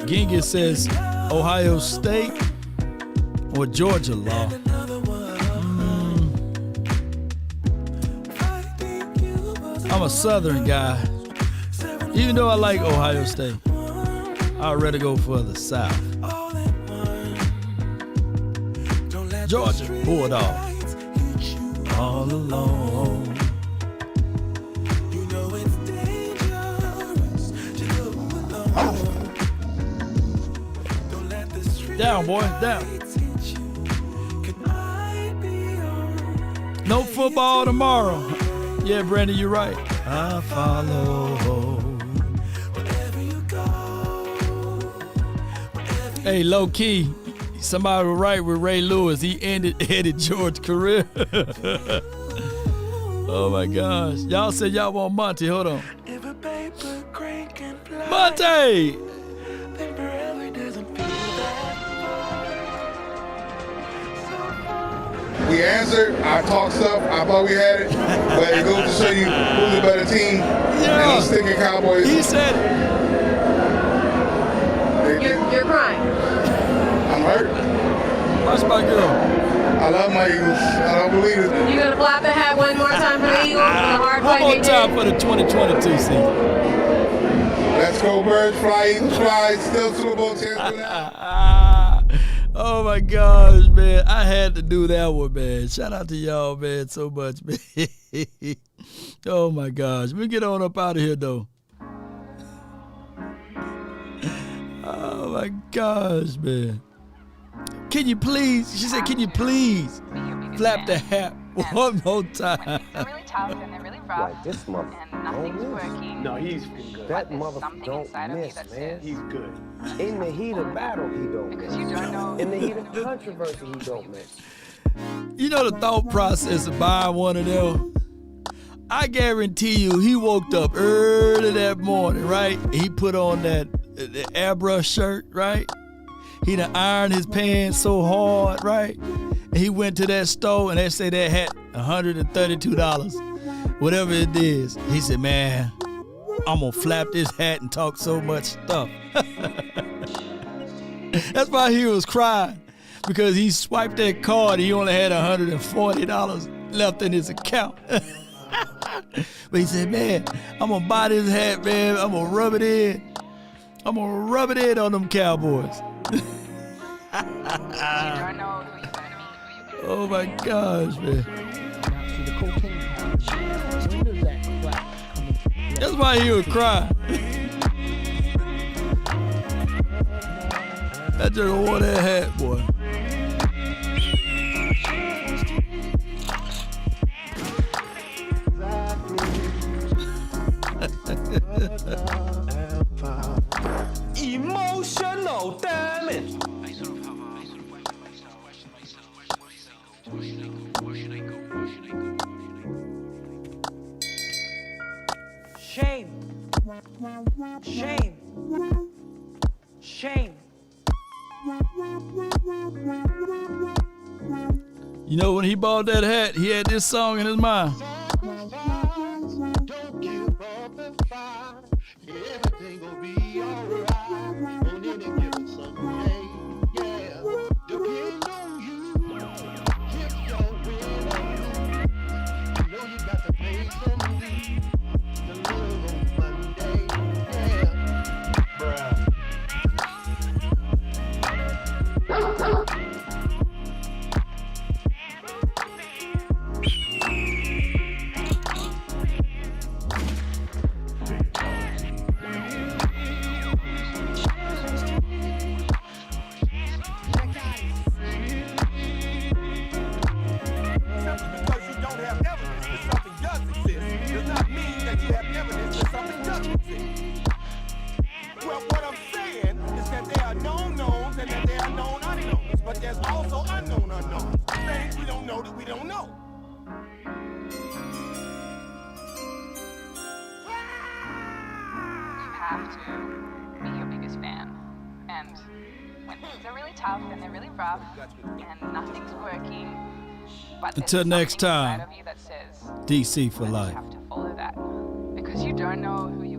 Genghis says Ohio State or Georgia law. I'm a Southern guy. Even though I like Ohio State, I'd rather go for the South. Georgia Bulldogs. All alone. Down, boy, down. No football tomorrow. Yeah, Brandon, you're right. I follow. Hey, low key, somebody was right with Ray Lewis. He ended Eddie George's career. Oh my gosh. Y'all said y'all want Monty. Hold on. Monty! We answered, I talked stuff, I thought we had it, but it goes to show you who's the better team, and I'm sticking Cowboys. He said it. You're crying. I'm hurt. Watch my girl. I love my Eagles. I don't believe it. You gonna flap the hat one more time for the Eagles for the hard One fight more they time did? for the 2022 season. Let's go Birds, fly Eagles, fly. Still Super Bowl champion now. Oh my gosh, man. I had to do that one, man. Shout out to y'all, man, so much, man. Oh my gosh. Let me get on up out of here, though. Oh my gosh, man. Can you please, she said, can you please flap the hat one more time? They're really tough and they're really rough. Like this mother and nothing's don't miss. working. No, he's been good. That There's mother something don't inside of me miss, that man. says, He's good. In the heat of battle, he don't because miss. you don't know. In the heat of controversy, he don't miss. You know the thought process of buying one of them? I guarantee you he woke up early that morning, right? He put on the airbrush shirt, right? He done ironed his pants so hard, right? And he went to that store and they say that hat $132, whatever it is. He said, man, I'm gonna flap this hat and talk so much stuff. That's why he was crying, because he swiped that card and he only had $140 left in his account. But he said, man, I'm gonna buy this hat, man. I'm gonna rub it in. I'm gonna rub it in on them Cowboys. Oh my gosh, man. That's why he was crying. I just wore that hat, boy. Emotional damage. Shame. Shame. Shame. You know, when he bought that hat, he had this song in his mind. Don't give up and fight. Everything will be alright. On any given Sunday, yeah. Depend on you. If you're winning, you know you got to pay some dues. The love on Monday, yeah. Bruh. Until next time, DC for life. You have to follow that because you don't know who you